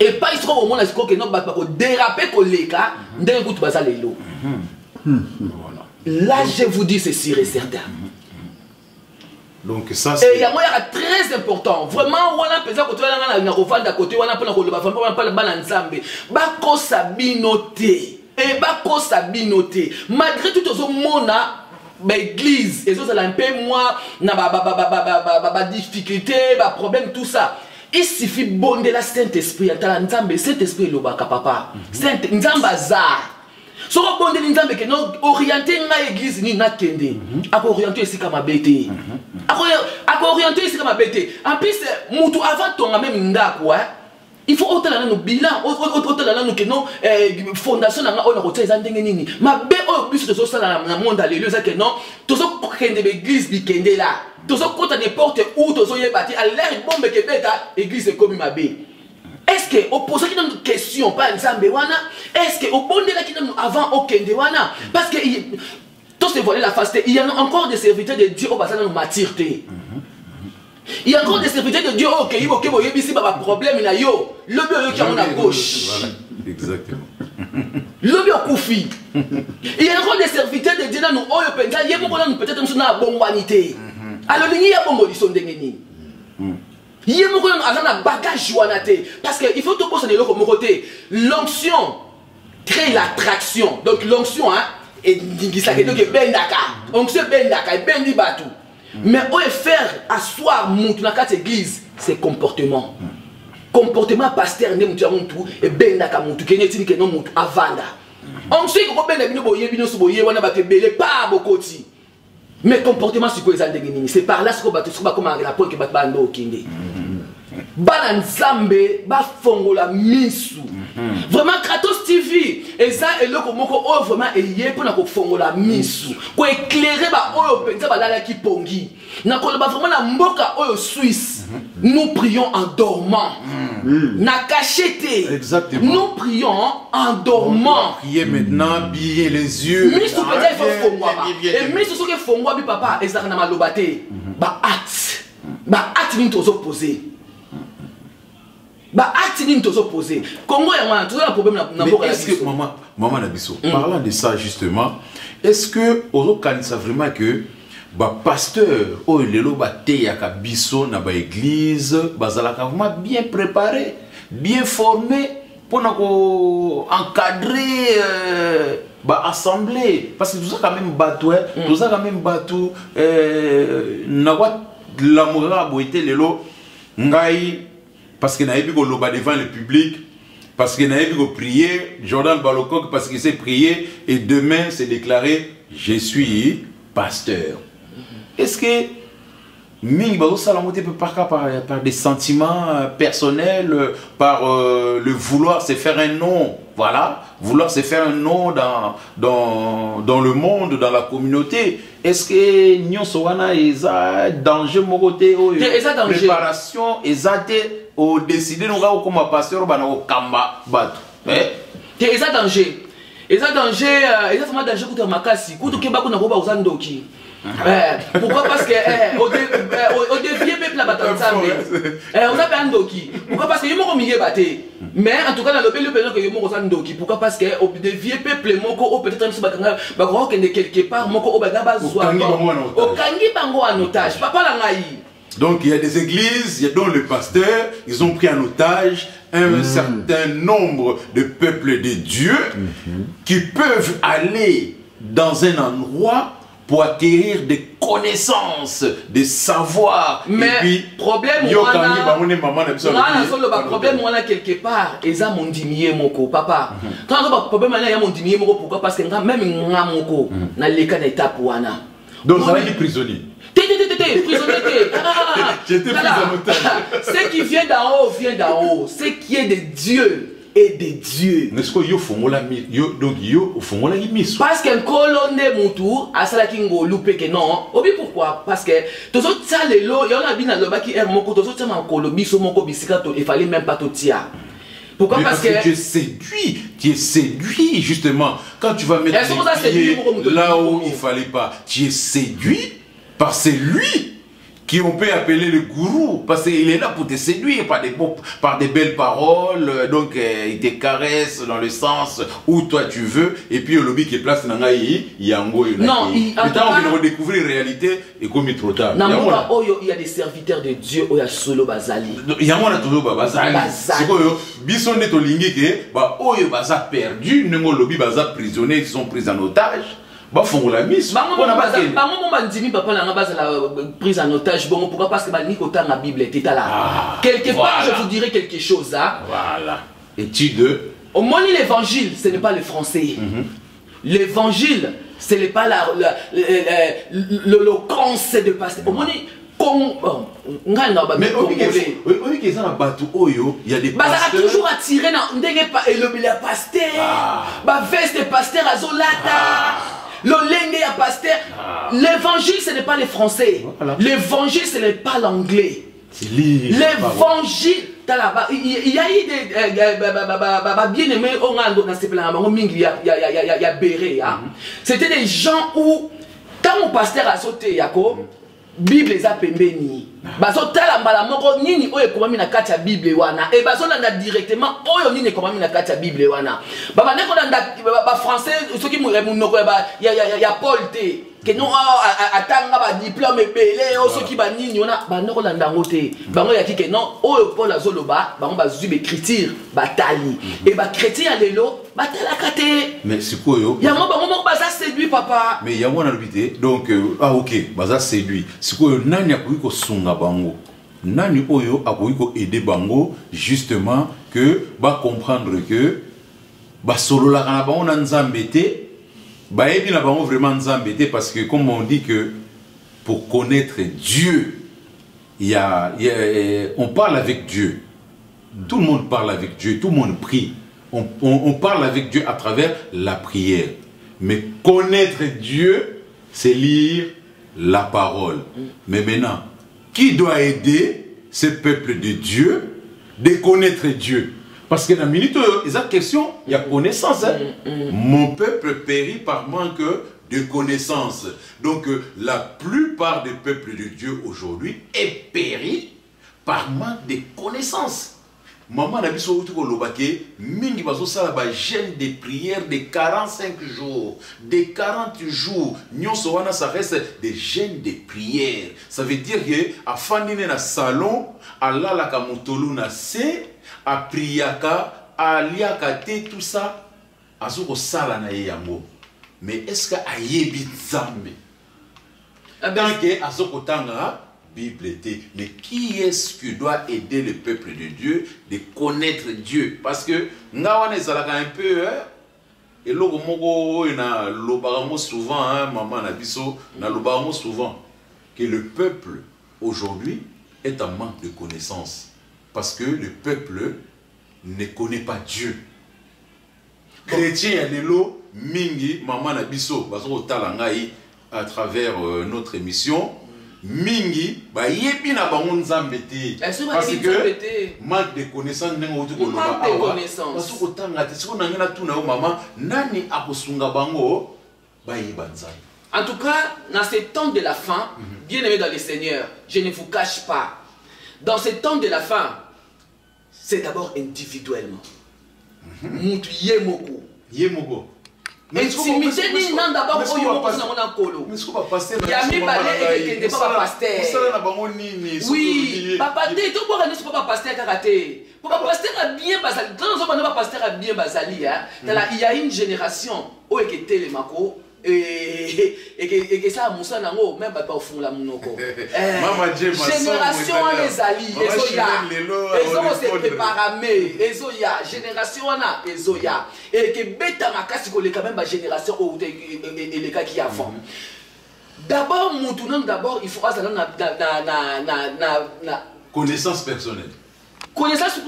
Et pas ils seront au monde que non ba déraper koleka, ndenge kutu baza lelo. Là je vous dis c'est sûr et certain. Donc ça c'est... Et il y a moyen très important. Vraiment, on a besoin que tu aies un refant d'à côté, on a besoin de bako sabinoté. Et bako sabinoté. Malgré tout ce monde, l'église, et ça, un peu moins, na difficulté, problème, tout ça. Il suffit bon de la Saint-Esprit. Saint-Esprit, le baka papa. Saint-Esprit, so ko bonde nzambe ke no orienter nga église ni na kende ako orienter ici comme abete ako orienter ici comme abete en plus mutu avant tonga même ndako il faut otala na no bilan otala na no ke no fondation na nga ona ko tsa ndenge nini mabe o biso to sala na monde alléluia ça que non to so kende l'église bi kende là tozo kota n'importe où tozo yebati à l'air bombe que beta église comme ma bé. Est-ce que au poser une question pas nzambe wana? Est-ce que au bondela qui nous avant okende wana? Parce que tous se voiler la faste, il y a encore des serviteurs de Dieu au bassin de maturité. Il y a encore des serviteurs de Dieu au Kéibo Kébo Yebisi Baba problème na yo. Le bureau qui est à gauche. Voilà, exactement. Le bureau Koufi. Il y a encore des serviteurs de Dieu dans nous oyo penza yebo ko nous peut-être nous na bonbanité. Alors il y a bon modison dengeni. Yebo ko nous na bagage wanate parce que il faut tout poser de l'autre côté. L'onction crée l'attraction. Donc l'onction hein et donc bendaka. Onction bendaka bendi batu. Mais où est faire asseoir mon dans la église, c'est comportement. Comportement pasteur ne mutu amuntu et bendaka muntu kenyetini ke no muntu avanda. On sait que benda bino boye bino suboye wana batebele pas bokoti. Mais comportement c'est quoi ezandengini? C'est par là ce que batu soba comme la point que batbando okinde. Bana nzambe ba fongola misu. Vraiment Kratos TV et ça et le komoko o vraiment eyé pour na ko fongola misu. Ko éclairer ba oyo penza ba lala ki pongi. Na ko ba vraiment na mboka oyo Suisse. Nous prions en dormant. Na cachete. Exactement. Nous prions en dormant. Priez maintenant, billez les yeux. Misu penza il faut fongwa. Et misu so ke fongwa bi papa ezaka na malobate. Ba acte. Ba acte ni tozo poser. Bah, activement tous opposés. Congo et moi, tout un problème dans Mais est-ce que maman Nabiso, parlant de ça justement, est-ce que aux ça vraiment que bah pasteur oh lelo bate yaka biso na ba église bazalaka vraiment bien préparé, bien formé pour encadrer bah assemblée parce que tout ça quand même bateau tout ça quand même bateau na wa l'amour a boité lelo ngai parce qu'il n'a pas loba devant le public, parce qu'il n'a pas prié, Jordan Balokok parce qu'il s'est prié, et demain c'est déclaré, je suis pasteur. Est-ce que Ming Bazo Salamote peut par des sentiments personnels, par le vouloir se faire un nom, voilà, vouloir se faire un nom dans le monde, dans la communauté? Est-ce que Nyon Sowana est danger mon côté, préparation, est au décider nous comme pasteur au kamba batu te eza danger eza vraiment danger kuta makasi kuto keba kuna koba uzandoki pourquoi parce que au dévier peuple la batanzambe on a pas ndoki pourquoi parce que yemo ko miye baté mais en tout cas dans le pays le pays que yemo ko zandoki pourquoi parce que au dévier peuple moko au peut-être même bakanga bakoko kende quelque part moko au bagaba zwa au kangi bango en otage papa la ngai. Donc il y a des églises, il y a donc les pasteurs, ils ont pris en otage un certain nombre de peuples de Dieu qui peuvent aller dans un endroit pour acquérir des connaissances, des savoirs. Mais et puis, problème on a quelque part, eza mondimier moko papa. Quand on a problème il y a mondimier moko pourquoi parce que même nga moko na leka na étape wana. Donc ça va être prisonnier. J'étais pris en otage. Ce qui vient d'en haut, vient d'en haut. Ce qui est de Dieu est de Dieu. Parce qu'un colonne de Moutou, à Salakingo, loupé que non. Obi pourquoi? Parce que tous autres ça les lots, il y en a bien dans le bas qui est moko, tous autres ça m'a colobi, so moko bisikato, il fallait même pas tout tia. Pourquoi? Parce que tu es séduit justement. Quand tu vas mettre les pieds là où il fallait pas, tu es séduit par c'est lui qui on peut appeler le gourou, parce qu'il est là pour te séduire par des belles paroles, donc il te caresse dans le sens où toi tu veux, et puis au lobby qui est place dans il y a un goût. Non, mais tant qu'on va découvrir la réalité, et comme il est trop tard. Il y a des serviteurs de Dieu, il y a solo bazali. Il y a un toujours bazali. C'est quoi bison de tolingi que bah oh yo baza perdu, nengo lobby baza prisonniers, ils sont pris en otage. Bah font la mise. Bah moi papa n'a pas la prise en otage. Bon pourquoi parce que bah ni autant la Bible était là. Quelque part je vous dirais quelque chose hein. Voilà. Étude. Au moins l'évangile ce n'est pas le français. L'évangile ce n'est pas l'éloquence de pasteur. Au moins mais il y a des pasteurs toujours attiré dans le pasteur. Bah veste pasteur azolata. Le lenge à pasteur. L'évangile, ce n'est pas les français. Voilà. L'évangile, ce n'est pas l'anglais. C'est lire. L'évangile, il y a eu des bien-aimés, c'était des gens où, quand mon pasteur a sauté, Yako, Bible les a pembeni. Baso tala mbala moko nini oye komami na kati ya Bible wana. Et baso nanda directement oyo nini komami na kati ya Bible wana. Baba neko nanda ba français soki mu munoko ya Paul te. Que non atanga ba diplôme belé o soki ba nini wana ba neko nanda ngote. Bango ya ki que non oyo Paul azoloba bango bazui écriture batali. Et ba chrétien lelo batala kate. Mais c'est quoi yo? Ya mo bango moko baza séduit papa. Mais ya mwana lobité donc ok baza séduit. C'est quoi nani akoki ko sunga bango? Nani oyo akoki ko aider bango justement que ba comprendre que ba solo la kana bango na nzambe te. Ba ebi na bango vraiment nzambe te parce que comme on dit que pour connaître Dieu on parle avec Dieu. Tout le monde parle avec Dieu, tout le monde prie. On parle avec Dieu à travers la prière. Mais connaître Dieu, c'est lire la parole. Mais maintenant, qui doit aider ce peuple de Dieu de connaître Dieu? Parce que dans la minute, il y a question, il y a connaissance. Hein? Mon peuple périt par manque de connaissance. Donc, la plupart des peuples de Dieu aujourd'hui est péri par manque de connaissance. Maman n'a pas dit mingi bazo sala ba jeûne de prière de 45 jours, de 40 jours. Nyonso wana ça reste des jeûnes de prière. Ça veut dire que a fandine na salon, ala la kamutolu na se, a priaka, a liaka te tout ça, azo sala na yango. Mais est-ce que ayebi nzambe? Tant que azo kotanga Bible. Mais qui est-ce qui doit aider le peuple de Dieu de connaître Dieu? Parce que nous avons un peu et souvent maman na souvent que le peuple aujourd'hui est en manque de connaissance parce que le peuple ne connaît pas Dieu. Chrétien lelo mingi maman na biso bazo talangai à travers notre émission. Mingi ba yebi na bango nzambe te parce que manque de connaissance nengo tu ko loba awa parce que otanga te siko nangena tuna yo mama nani akosunga bango ba yeba nzambe. En tout cas, dans ces temps de la fin, bien aimé dans le Seigneur, je ne vous cache pas, dans ces temps de la fin, c'est d'abord individuellement. Mutu yemoko. Yemoko. Intimité ni non d'abord au yomoko na mona kolo. Mais ce qu'on va passer il y a mis balé et que pas pasteur. Ça na bango nini. Oui, papa te to bo ne pas pasteur karaté. Papa pasteur a bien basali. Dans zo ba pasteur a bien basali hein. Il y a une génération où est que télé mako et que ça musa nango même pas au fond la monoko. Génération les ali, ezoya. Ezo se préparamé, ezoya, génération na ezoya. Et que beta makasi ko le quand même génération ou les cas qui avant. D'abord mutunan d'abord il faut azala na connaissance personnelle. Connaissance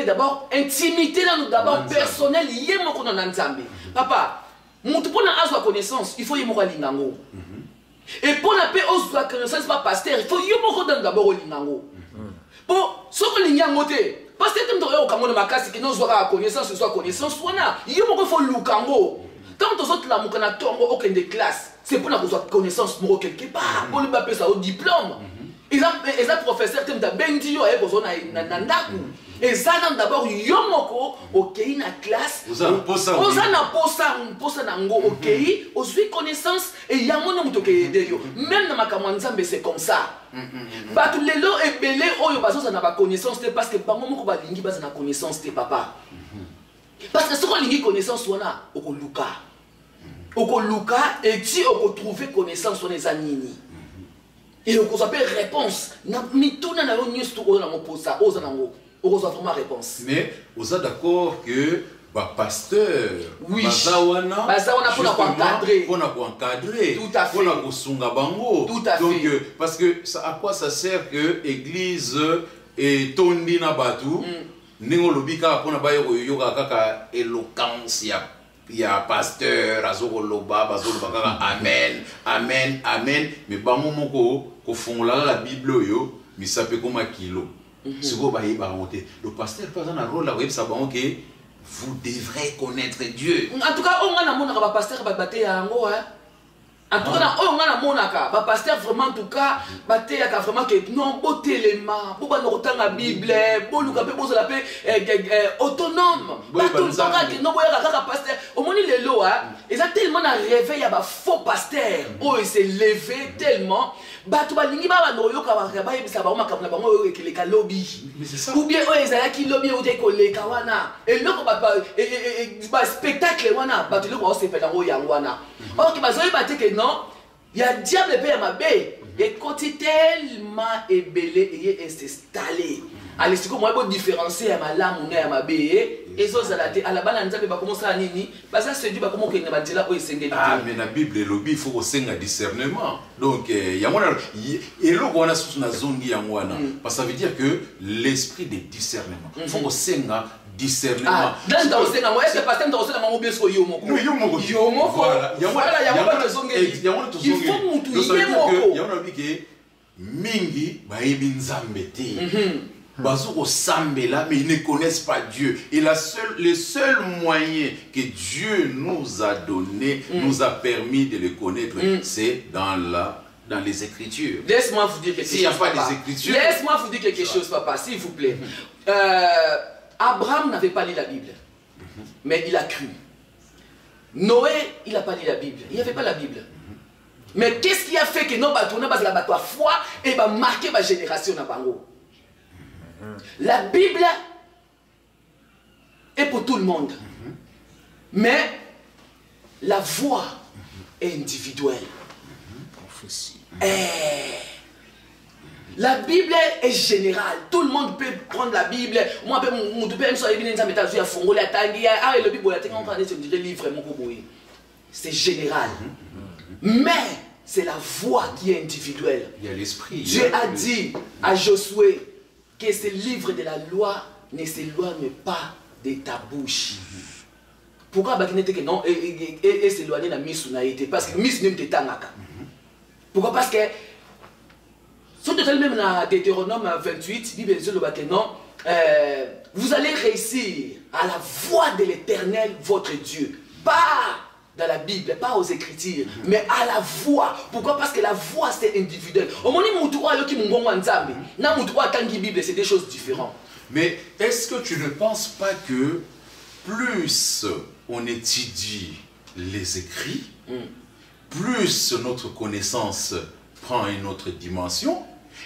d'abord intimité d'abord personnelle yemoko na nzambe. Papa pour la connaissance, il faut y avoir l'ingango. Et pour la paix, la connaissance, pas pasteur, il faut y avoir d'abord l'ingango. Pour ce que l'ingango est, pasteur, tu me dis que ma casse, qui nous soit connaissance, soit connaissance, soit là, il y a faut l'ukango. Quand tu autres la moukana tombe aucune des classes, c'est pour la connaissance moro quelque part. Pour le papier, ça au diplôme. Et ça, professeur, tu me dis, ben Dieu, et besoin d'un et ça d'abord yomoko okei na classe oza na posa nango okei ozwi connaissance et yamona muto ke deyo même na makambo nzambe c'est comme ça batu lelo ebele oyo bazoza na ba connaissance te parce que bango moko balingi baza na connaissance te papa parce que soko lingi connaissance wana okoluka et ti okotrouver connaissance wana eza nini et okozwa réponse na mituna na yo nyusu to na moposa oza nango. On reçoit vraiment réponse. Mais vous êtes d'accord que pasteur, oui, bazawana pour encadrer. Pour encadrer. Tout à fait. Pour sunga bango. Tout à fait. Donc parce que ça, à quoi ça sert que église et tondi na batu ningo lobika pour na ba yoga kaka éloquence il y a pasteur azokoloba bazoloba amen amen amen mais bango moko ko fongola la Bible yo misape koma kilo siko ba yeba monter le pasteur pas un rôle là ça bango que vous devrez connaître Dieu. En tout cas on a monaka ba pasteur ba baté yango hein. En tout cas, on a monaka, ba pasteur vraiment en tout cas, baté yaka vraiment que non beauté les mains, bo ba nokota la Bible, bo luka pe bo la pe autonome. Ba tout le temps que non boya kaka pasteur. Au moni lelo hein, ils ont tellement na réveil ya ba faux pasteur. Oh il s'est levé tellement ba tout ba lingi ba no yoka ba yebisa ba makamna ba ngo ekeleka lobby. Mais c'est ça. Ou bien oh ezala ki lobby o te koleka wana. Et loko ba spectacle wana, ba tout le monde se fait dans yango wana. Or que bazoyi ba te que non, il y a diable pe ya mabe et quand tellement ébélé et s'installer. Allez, c'est comment on différencier ya malamu na ya mabe et zo zalate à la bana nzabe ba commencer à nini, ba ça se dit ba comment que na bandela o esengeli. Ah mais la Bible et lobby il faut qu'on senga discernement. Donc il y a mona et là on a sous na zongi ya mwana parce que ça veut dire que l'esprit de discernement. Il faut qu'on senga discernement. Ah, dans le senga moi est-ce que pasteur dans le senga mo bien so yo moko. Non yo moko. Voilà, il y a pas de zongeli. Il y a mona to zongeli. Il faut mutu yé moko. Il y a mona que mingi ba yebi nzambe te. Bazo sambela mais ils ne connaissent pas Dieu et le seul moyen que Dieu nous a donné, nous a permis de le connaître, c'est dans les Écritures. Laisse-moi vous dire quelque chose. S'il n'y a pas des Écritures, laisse-moi vous dire quelque chose, papa, s'il vous plaît. Abraham n'avait pas lu la Bible, mais il a cru. Noé, il n'a pas lu la Bible, il n'y avait pas la Bible. Mais qu'est-ce qui a fait que nos bateaux, la foi et va marquer ma génération à Bango? La Bible est pour tout le monde, mais la voix est individuelle. La Bible est générale, tout le monde peut prendre la Bible. Moi, c'est général, mais c'est la voix qui est individuelle. Il y a l'esprit. Dieu a dit à Josué que ce livre de la loi ne s'éloigne pas de ta bouche. Pourquoi que non et s'éloigner de la mise na été parce que mise n'aime tangaka. Pourquoi? Parce que surtout même dans Deutéronome 28, Bible dit que non, vous allez réussir à la voix de l'Éternel votre Dieu, pas dans la Bible, pas aux Écritures, mais à la voix. Pourquoi? Parce que la voix c'est individuel. Au moment où Bible, c'est des choses différentes. Mais est-ce que tu ne penses pas que plus on étudie les écrits, plus notre connaissance prend une autre dimension,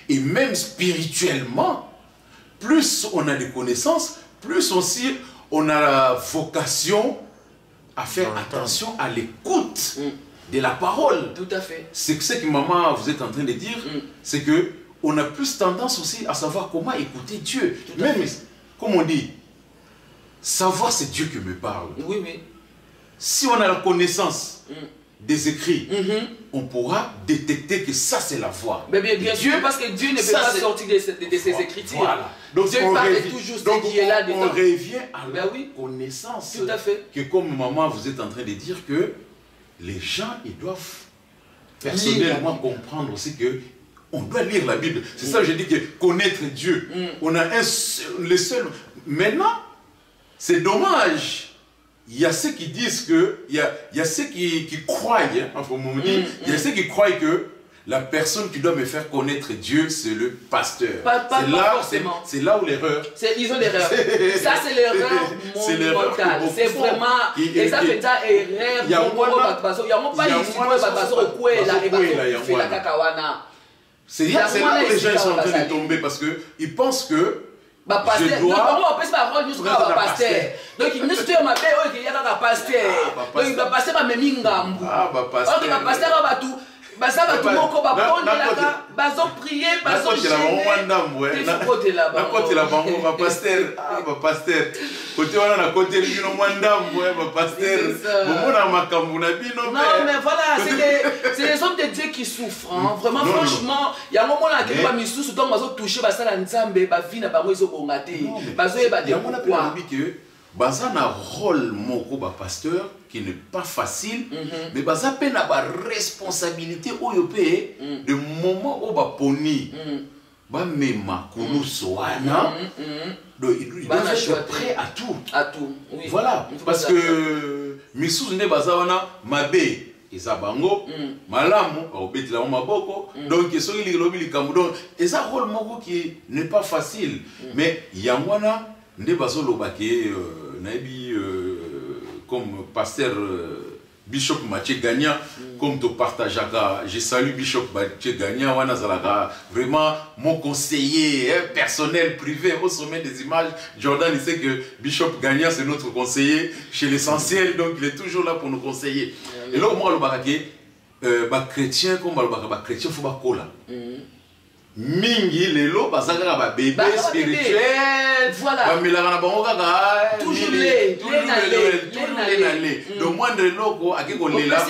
et même spirituellement, plus on a des connaissances, plus aussi on a la vocation à faire attention à l'écoute de la parole. Tout à fait. C'est ce que maman vous êtes en train de dire, c'est que on a plus tendance aussi à savoir comment écouter Dieu. Même, comme on dit, savoir c'est Dieu qui me parle. Oui, oui. Si on a la connaissance des écrits, on pourra détecter que ça c'est la voix. Mais bien sûr, parce que Dieu ne peut pas sortir de ses écritures. Voilà. Donc Dieu parle toujours ce qui est là dedans. On revient à la connaissance. Tout à fait. Que comme maman vous êtes en train de dire que les gens ils doivent personnellement comprendre aussi que on doit lire la Bible. C'est ça que je dis que connaître Dieu. On a le seul. Maintenant, c'est dommage. Il y a ceux qui disent que, il y a ceux qui croient, il y a ceux qui croient que la personne qui doit me faire connaître Dieu, c'est le pasteur. C'est là où l'erreur. Ils ont l'erreur. Ça, c'est l'erreur monumentale. C'est vraiment. Et ça, c'est ça, erreur. Il y a pas c'est là où les gens sont en train de tomber parce qu'ils pensent que je dois... Donc, il ne se fait pas qu'il y a un pasteur. Donc, il va passer par mes mingambo. Ok, va passer par tout. Baza ba tumoko ba bonde la bazo prier bazo côté là-bas. Côté là-bas, ba pasteur, ba pasteur. Côté wana na côté bino mwandambo ba pasteur. Bomona makambu na bino. Non mais voilà, c'est les hommes de Dieu qui souffrent hein. Vraiment franchement, il y a un moment là que ba misusu donc bazo toucher ba sala nzambe ba vie na bango ezo bongate. Bazo e ba de pourquoi baza na rôle moko ba pasteur qui n'est pas facile, mais baza pe na ba responsabilité oyo pe de moment au ba poni ba mema kuluso wana. Donc il doit être prêt à tout. À tout. Oui. Voilà, parce que misous ne baza wana mabe eza bango malamu obetila maboko donc soki lilobi likambo donc eza rôle moko qui n'est pas facile mais yangwana nde bazoloba ke nayebi comme pasteur Bishop Mathieu Gagna comme tu partages, je salue Bishop Mathieu Gagna wana zalaka vraiment mon conseiller personnel privé au sommet des images. Jordan il sait que Bishop Gagna c'est notre conseiller chez l'Essentiel, donc il est toujours là pour nous conseiller. Et là moi le barake ba chrétien comme ba chrétien faut ba kola mingi lelo bazaka ba bébé spirituel voilà ba milaka na bango kaka toujours les donc moindre loko akiko lela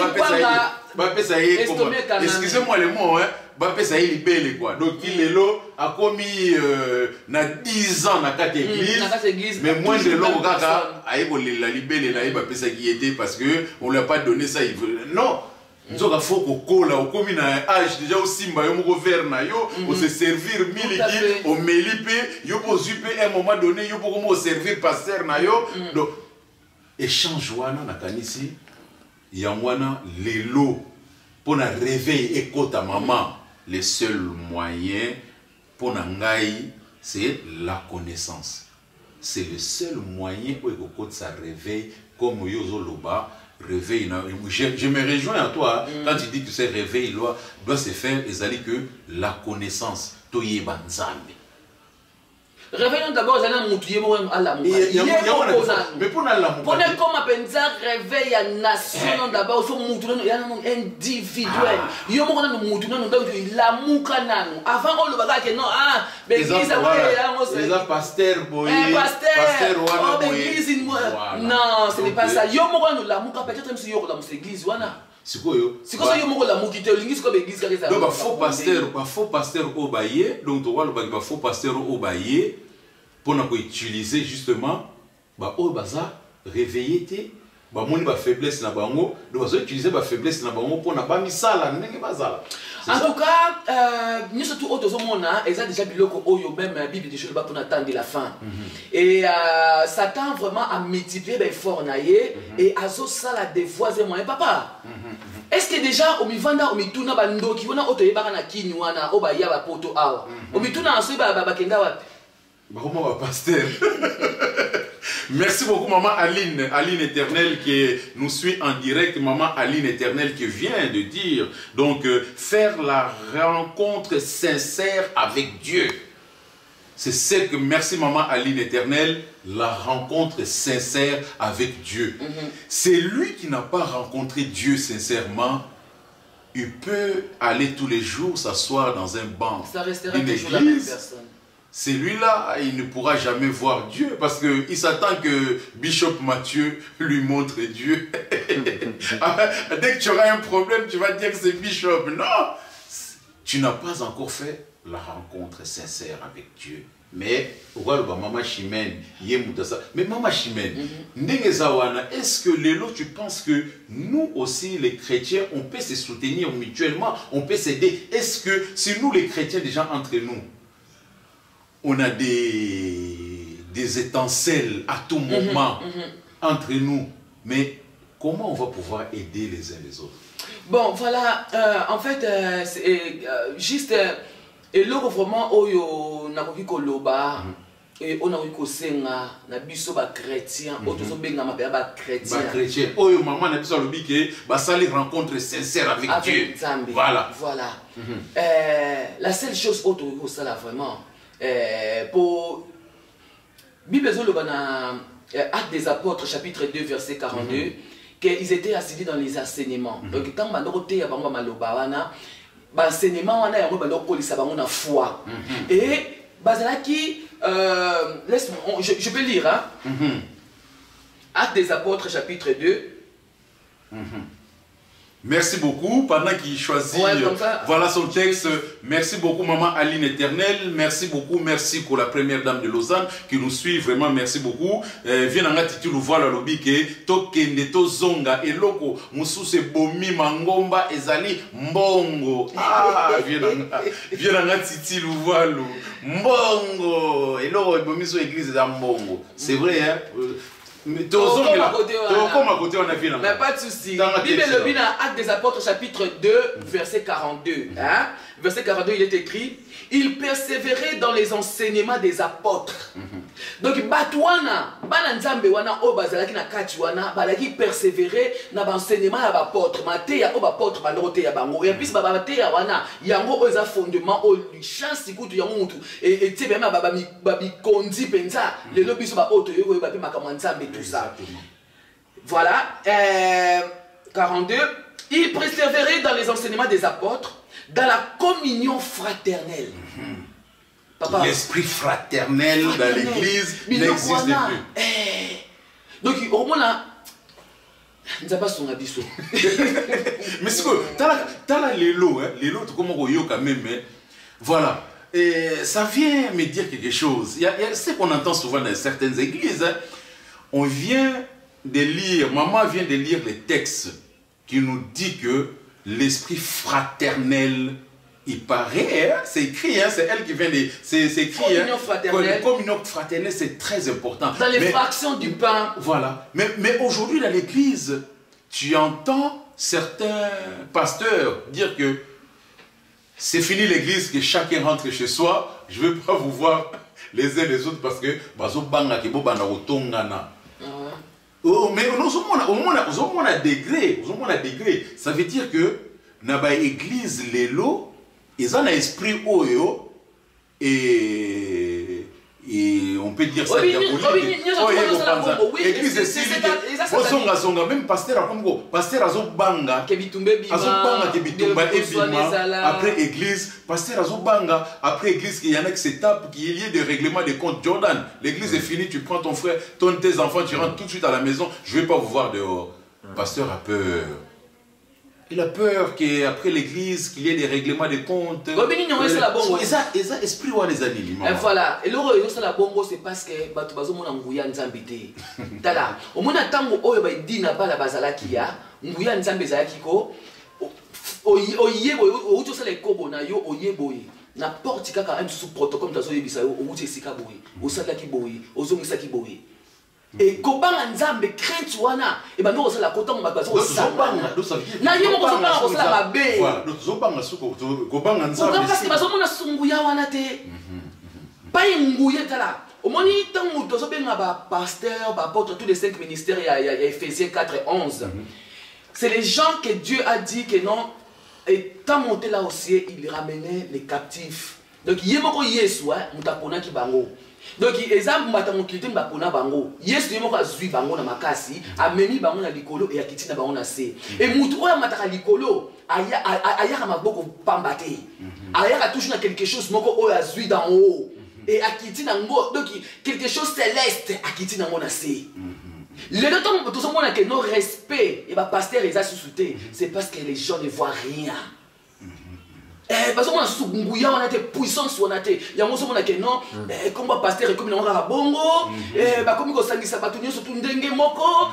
ba pesa ye comme excusez-moi le mot ba pesa ye libele quoi. Donc lelo a commis na 10 ans na kati église mais moindre loko kaka ayiko lela libele na ba pesa qui était parce que on lui a pas donné ça, il veut non. Nous avons fait au commis na âge déjà au simba yo moko ver na yo au se servir miliki au melipe yo po zupe un moment donné yo po como servir pasteur na yo donc échange wana na kanisi yangwana lelo pour na réveil ekota maman le seul moyen pour na ngai c'est la connaissance, c'est le seul moyen pour ekota sa réveil comme yozo loba. Réveil, je me rejoins à toi quand tu dis que ce réveil doit se faire, et que la connaissance, toye banzambe. Réveillons d'abord, vous allez montrer à la mais pour la comme penza réveil à nation d'abord, il faut montrer individuel. Il y a la moukanano. Avant on le baga que non ah, l'église les pasteurs boy, pasteur non, ce n'est pas ça. Yo mo la mouka peut-être même si yo la église wana. C'est quoi yo? C'est quoi ça yo mo la moukite l'église comme église ka ça. Donc faux pasteur au baillé, donc tu vois le baga faux pasteur au baillé pour utiliser justement ba o baza réveiller té ba moni ba faiblesse na bango, donc bazo utiliser ba faiblesse na bango pour na ba misala ndenge bazala. En tout cas, nous surtout autres hommes, ils ont déjà biloko oyo même la Bible de Jéhovah pour attendre la fin. Et Satan vraiment a multiplié les efforts naïe et a ça la dévoiser moi papa. Est-ce que déjà au mivanda au mituna bando qui vona auto yebaka na kinywana o ba ya ba poto awa. Au mituna ensuite ba kenga wapi? Ba pasteur. Merci beaucoup maman Aline, Aline Éternelle qui nous suit en direct, maman Aline Éternelle qui vient de dire donc faire la rencontre sincère avec Dieu. C'est ce que merci maman Aline Éternelle, la rencontre sincère avec Dieu. C'est lui qui n'a pas rencontré Dieu sincèrement. Il peut aller tous les jours s'asseoir dans un banc. Ça restera toujours la même personne. Celui-là, il ne pourra jamais voir Dieu parce qu'il s'attend que Bishop Mathieu lui montre Dieu. Dès que tu auras un problème, tu vas dire que c'est Bishop. Non, tu n'as pas encore fait la rencontre sincère avec Dieu. Mais, Maman Chimène, mais Maman Chimène, est-ce que Lélo, tu penses que nous aussi, les chrétiens, on peut se soutenir mutuellement, on peut s'aider? Est-ce que si nous, les chrétiens, déjà entre nous, on a des étincelles à tout moment entre nous. Mais comment on va pouvoir aider les uns les autres? Bon, voilà. En fait, juste... Et là, vraiment, on a vu que l'oba, et on a vu que c'est un biso ba chrétien, on a vu que ba chrétien. Ba chrétien. Oh, maman, on a vu que l'obi que ba ça les rencontres sincères avec Dieu. Voilà. Voilà. La seule chose autre que ça là vraiment. Pour Bible Actes des Apôtres chapitre 2 verset 42 qu'ils étaient assidus dans les enseignements. Donc quand on a bango maloba wana enseignement wana yango bando kolisa bango na foi. Et bazalaki laisse-moi je peux lire hein. Actes des Apôtres chapitre 2 Merci beaucoup. Pendant qu'il choisit voilà son texte, merci beaucoup Maman Aline Éternelle, merci beaucoup, merci pour la première dame de Lausanne qui nous suit, vraiment merci beaucoup. Viens en attitude, voilà le bique, tokende to zonga eloko, mususe bomi mangomba ezali mbongo. Ah, viens en attitude, voilà mbongo, eloko bomi so église da mbongo. C'est vrai hein. Mais pas de souci. Bible le bin à Actes des Apôtres chapitre 2 verset 42. Hein? Verset 42 il est écrit il persévérait dans les enseignements des apôtres. Donc batwana bana nzambe wana o bazalaki na kati wana balaki persévérer na enseignement ya apôtres. Mateya o apôtres balote ya bango. Et puis baba mateya wana yango o za fondement o chance kutu ya mutu et tie bema baba mi kondi penza le lobiso ba auto yo ba pe makamwa nzambe tout ça. Voilà 42 il persévérait dans les enseignements des apôtres, dans la communion fraternelle. L'esprit fraternel dans l'église n'existe plus. Donc, au moins là, nous n'avons pas son abisso. Mais c'est que, t'as les lots, comme on voit quand même. Voilà. Et ça vient me dire quelque chose. Il y a ce qu'on entend souvent dans certaines églises. Hein. On vient de lire, maman vient de lire les textes qui nous dit que l'esprit fraternel, il paraît, hein, c'est écrit, hein, c'est elle qui vient de... C'est écrit, communion fraternelle. Communion fraternelle, c'est très important. Dans les fractions du pain. Voilà. Mais aujourd'hui, dans l'église, tu entends certains pasteurs dire que c'est fini l'église, que chacun rentre chez soi. Je ne veux pas vous voir les uns les autres parce que... Oh, mais on a degré, ça veut dire que dans l'église, les lots, ils ont un esprit oyo et on peut dire ça diabolique. L'église est si même pasteur azobanga après église, pasteur azobanga après église, il y en a qui s'étapent, qu'il y ait des règlements de compte. Jordan, l'église est finie, tu prends ton frère, tes enfants, tu rentres tout de suite à la maison, je ne vais pas vous voir dehors. Pasteur a peur. Il a peur qu'après l'église, qu'il y ait des règlements de comptes. Esprit ou les animaux. Voilà. Et l'heure où la bongo, c'est parce que Batubazo mon angouya nzambité. Tala. Au moins tango oyo ba dina bala bazala kia, ngouya nzambe za kiko. Oyebo o ça les kobo na yo oyeboye. Na porte kaka un sous protocole dazo yebisa yo o uti sika boye. O sala ki boye, o zongisa ki boye. Et kobanga nzambe crainte wana et ben nous la kotongo bazo zobanga na yemo ko zobanga ko sala babe voilà zobanga suko kobanga nzambe parce que bazo mona sunguya wana te pas nguye tala au moni tango to zobenga ba pasteur ba apôtre tous les 5 ministères il y a Éphésiens 4 et 11 c'est les gens que Dieu a dit que non étant monté là au ciel il ramenait les captifs donc yemo ko yesu mutapona ki bango. Donc, exemple, matamokité mbapona bango. Yes, yemo ko azui bango na makasi, amemi bango na likolo et akiti na bango na se. Et mutu oya mataka likolo, aya ka maboko pambate. Aya ka touche na quelque chose moko oya azui d'en haut. Et akiti na ngo, donc quelque chose céleste akiti na ngo na se. Le temps tout ça mona que non respect et ba pasteur les a sous-souté, c'est parce que les gens ne voient rien. Parce qu'on a souguya on a été puissance on a été yango so mona ke non comme pasteur comme on a bongo ba comme ko sangisa batunyo so tundenge moko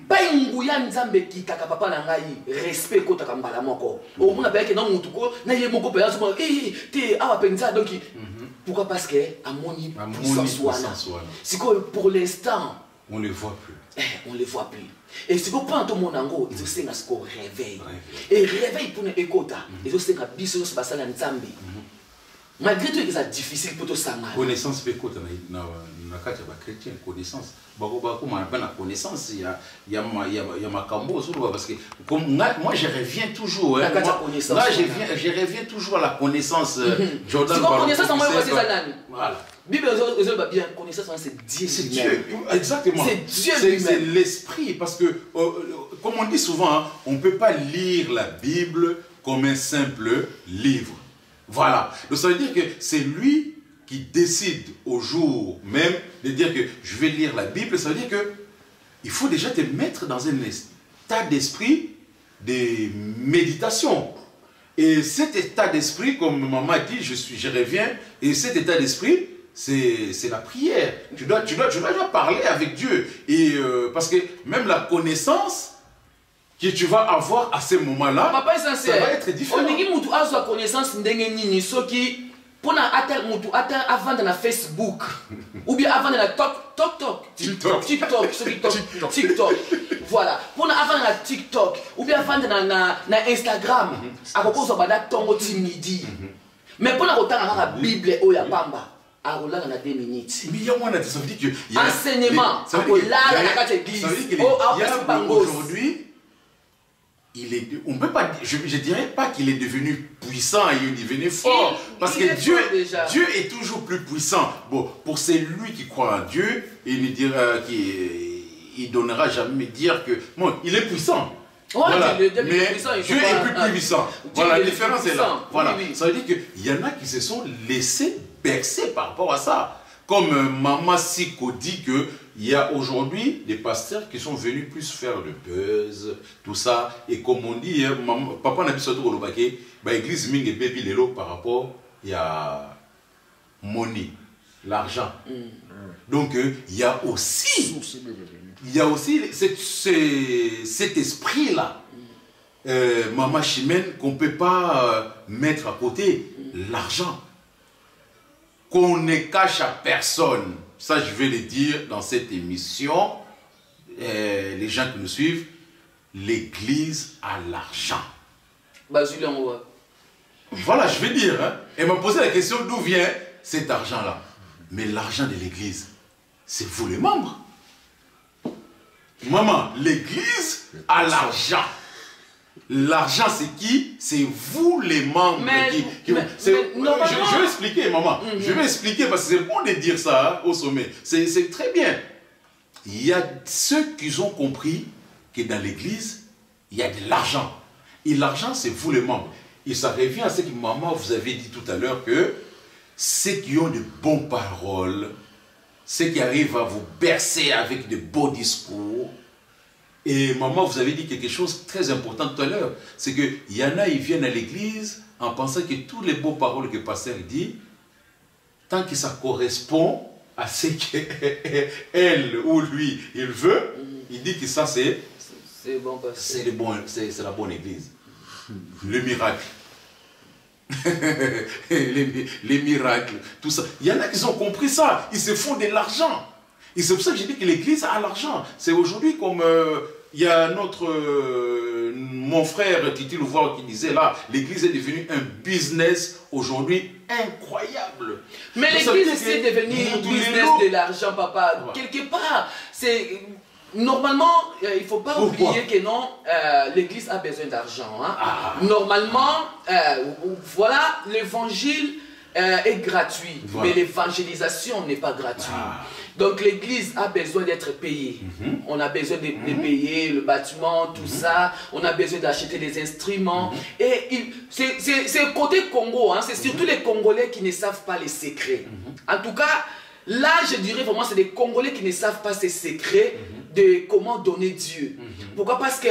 ba nguya nzambe ki kaka papa na ngai respect ko taka mbala moko o mona ba ke non mutu ko na ye moko pe so te awa penza donc pourquoi parce que amoni puissance wana siko pour l'instant on ne les voit plus. On ne les voit plus. Et si vous prenez tout mon ango, ils ont ce qu'on réveille. Et réveil pour nous écouter. Ils ont ce qu'on a besoin de passer dans Nzambi. Malgré tout, c'est difficile pour tout ça. Connaissance, c'est quoi? Dans le cas de chrétien, connaissance. Connaissance, il y a ma cambo parce que moi je reviens toujours. Là je reviens toujours à la connaissance. Jordan. Si vous connaissez ça, moi je vois voilà. Bible bien connaissance c'est Dieu. C'est Dieu. Exactement. C'est Dieu lui-même. C'est l'esprit parce que comme on dit souvent, on ne peut pas lire la Bible comme un simple livre. Voilà. Donc ça veut dire que c'est lui qui décide au jour même de dire que je vais lire la Bible. Ça veut dire que il faut déjà te mettre dans un état d'esprit de méditation. Et cet état d'esprit, comme maman a dit, je reviens, et cet état d'esprit, c'est la prière. Tu dois déjà parler avec Dieu. Et parce que même la connaissance que tu vas avoir à ce moment-là, ça va être différent. On dit que tu as la connaissance de pour avant de la Facebook ou bien avant de la TikTok, voilà, pour avant de la TikTok ou bien avant de la Instagram, à cause de la tongo midi. Mais pour la Bible ou la Bamba, à rouler dans 2 minutes. Mais il y a moins de ça veut dire que enseignement, ça veut dire aujourd'hui on peut pas, je dirais pas qu'il est devenu puissant et il est devenu fort, parce que Dieu est toujours plus puissant. Bon, pour celui qui croit en Dieu, il ne donnera jamais dire que bon, il est puissant. Voilà. Mais Dieu est plus puissant. Voilà, la différence est là. Voilà. Ça veut dire qu'il y en a qui se sont laissés bercer par rapport à ça. Comme Maman Siko dit que il y a aujourd'hui des pasteurs qui sont venus plus faire le buzz, tout ça. Et comme on dit, papa n'a pas dit que l'église Ming et Baby Lelo par rapport à money, l'argent. Donc il y a aussi cet esprit-là, Maman Chimène, qu'on ne peut pas mettre à côté, l'argent. Qu'on ne cache à personne. Ça, je vais le dire dans cette émission. Les gens qui nous suivent, l'église a l'argent. Voilà, je vais dire. Hein. Elle m'a posé la question d'où vient cet argent-là. Mais l'argent de l'église, c'est vous les membres. Maman, l'église a l'argent. L'argent, c'est qui? C'est vous les membres. Je vais expliquer, maman. Je vais expliquer parce que c'est bon de dire ça hein, au sommet. C'est très bien. Il y a ceux qui ont compris que dans l'église, il y a de l'argent. Et l'argent, c'est vous les membres. Et ça revient à ce que maman vous avez dit tout à l'heure, que ceux qui ont de bonnes paroles, ceux qui arrivent à vous bercer avec de beaux discours. Et maman, vous avez dit quelque chose de très important tout à l'heure. C'est qu'il y en a, ils viennent à l'église en pensant que toutes les bonnes paroles que le pasteur dit, tant que ça correspond à ce qu'elle ou lui, il veut, il dit que ça c'est la bonne église. Le miracle. les miracles, tout ça. Il y en a qui ont compris ça. Ils se font de l'argent. Et c'est pour ça que j'ai dit que l'église a l'argent. C'est aujourd'hui comme... il y a mon frère Titi Louvois qui disait là, l'église est devenue un business aujourd'hui incroyable. Mais l'église c'est devenu un business de l'argent, papa. Ouais. Quelque part, c'est... Normalement, il ne faut pas oublier que non, l'église a besoin d'argent. Hein. Normalement, voilà, l'évangile est gratuit, voilà. Mais l'évangélisation n'est pas gratuite. Donc l'église a besoin d'être payée. On a besoin de payer le bâtiment, tout ça. On a besoin d'acheter des instruments. Et c'est le côté Congo, hein. C'est surtout les Congolais qui ne savent pas les secrets. En tout cas, là, je dirais vraiment, c'est des Congolais qui ne savent pas ces secrets de comment donner Dieu. Pourquoi? Parce que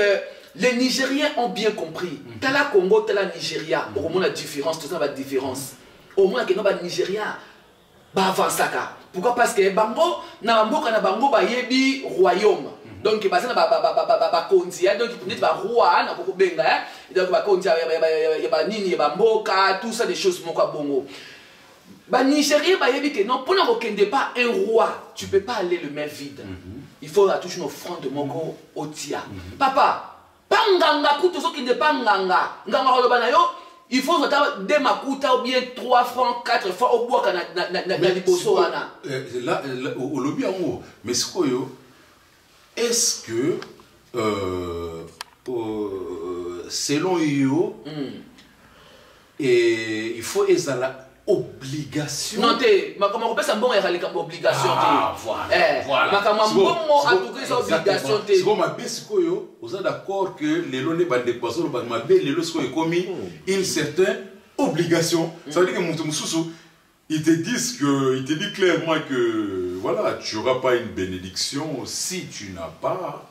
les Nigériens ont bien compris. Tala Congo, tala Nigeria. Au moins la différence, tout ça va différence. Au moins que non, Nigeria, bah avancaka. Pourquoi? Parce que bango na mboka na bango ba yebi royaume. Donc basé na ba kondia, donc peut-être ba roi na boko benga, donc ba kondia ba nini ba mboka, tout ça des choses moko bongo. Bah Nigeria bah yebi que non, pour ne pas un roi, tu peux pas aller le main vide. Il faut toucher une offrande moko otia. Papa, pas nganga kuto so qui ne pas nganga. Nganga lo bana yo, il faut des makuta ou bien 3 francs, 4 francs au bois na liboso wana. Là au lobby en haut, mais ce est-ce que selon yo et il faut ezala obligation. Non, comment on peut ça bon et comme obligation. Voilà. Ma comme bon en tout cas obligation. C'est comme ma besiko yo, vous êtes d'accord que les lois ne pas de poisson, ma belle les lois sont commis une certaine obligation. Ça veut dire que mon mususu ils te disent que, ils te disent clairement que voilà, tu n'auras pas une bénédiction si tu n'as pas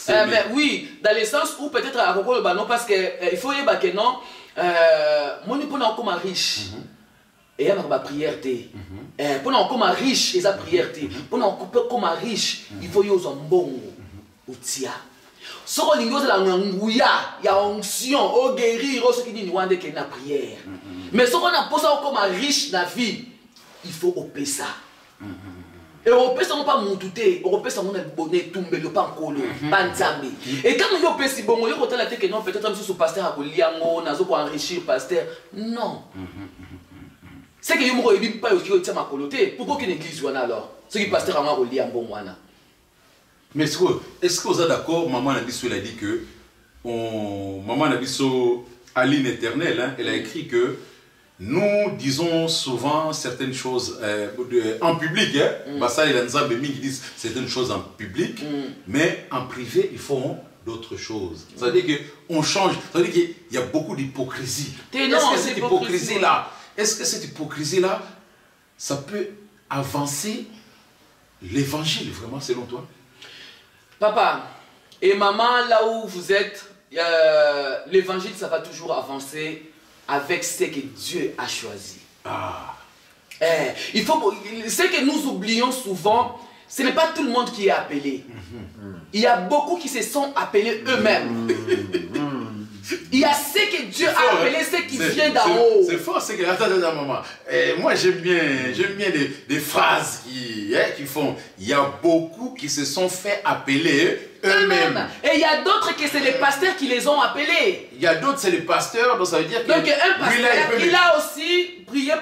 Mais oui, dans le sens où peut-être à Roko le banon, parce qu'il faut y avoir que non, moi nous prenons comme riche. Et il y a ma prière. Pour nous comme riche, il y a prière. Pour nous comme riche, il faut y avoir un bon outil. Si on a une onction, on guérit, on qui dit qu'il y a prière. Mais si on a posé comme riche dans la vie, il faut opérer ça. Et on peut pas monter, on peut pas bonnet tomber le pan colo, pas nzambe. Et quand on peut si bon, on peut la tête que non, peut-être même si ce pasteur a liango, nazo pour enrichir pasteur. Non. C'est que yo ne pas yo tient ma coloté. Pourquoi qu'une église wana alors? Ce qui pasteur a moi liango wana. Mais est-ce que vous êtes d'accord, maman Nabiso elle a dit que maman Nabiso à ligne éternelle, hein, elle a écrit que nous disons souvent certaines choses en public, hein. Ça et l'Anzambe qui disent certaines choses en public, mais en privé, ils font d'autres choses. Ça veut dire qu'on change, ça veut dire qu'il y a beaucoup d'hypocrisie. Est-ce que cette hypocrisie-là, ça peut avancer l'évangile vraiment selon toi? Papa et maman, là où vous êtes, l'évangile, ça va toujours avancer avec ce que Dieu a choisi. Il faut, ce que nous oublions souvent, ce n'est pas tout le monde qui est appelé. Il y a beaucoup qui se sont appelés eux-mêmes. Il y a ce que Dieu a appelé, ce qui vient d'en haut. C'est fort, c'est que... Attends, maman. Moi, j'aime bien des phrases qui font... Il y a beaucoup qui se sont fait appeler eux-mêmes. Et il y a d'autres que c'est les pasteurs qui les ont appelés. Il y a d'autres, c'est les pasteurs, donc ça veut dire que... Donc un pasteur, il a aussi prié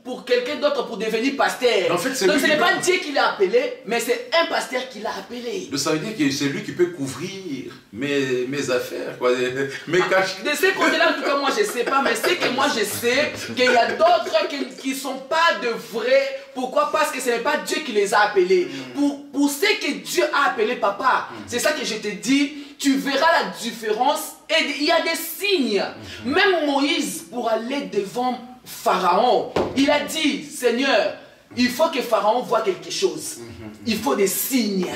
pour quelqu'un d'autre pour devenir pasteur. En fait, donc ce n'est pas Dieu qui l'a appelé, mais c'est un pasteur qui l'a appelé. Donc ça veut dire que c'est lui qui peut couvrir mes affaires, quoi, mes caches. De ce côté-là, en tout cas, moi je ne sais pas, mais c'est que moi je sais qu'il y a d'autres qui ne sont pas de vrais. Pourquoi? Parce que ce n'est pas Dieu qui les a appelés. Pour ce que Dieu a appelé, papa, c'est ça que je te dis, tu verras la différence. Et il y a des signes. Même Moïse, pour aller devant Pharaon, il a dit, Seigneur, il faut que Pharaon voit quelque chose. Il faut des signes.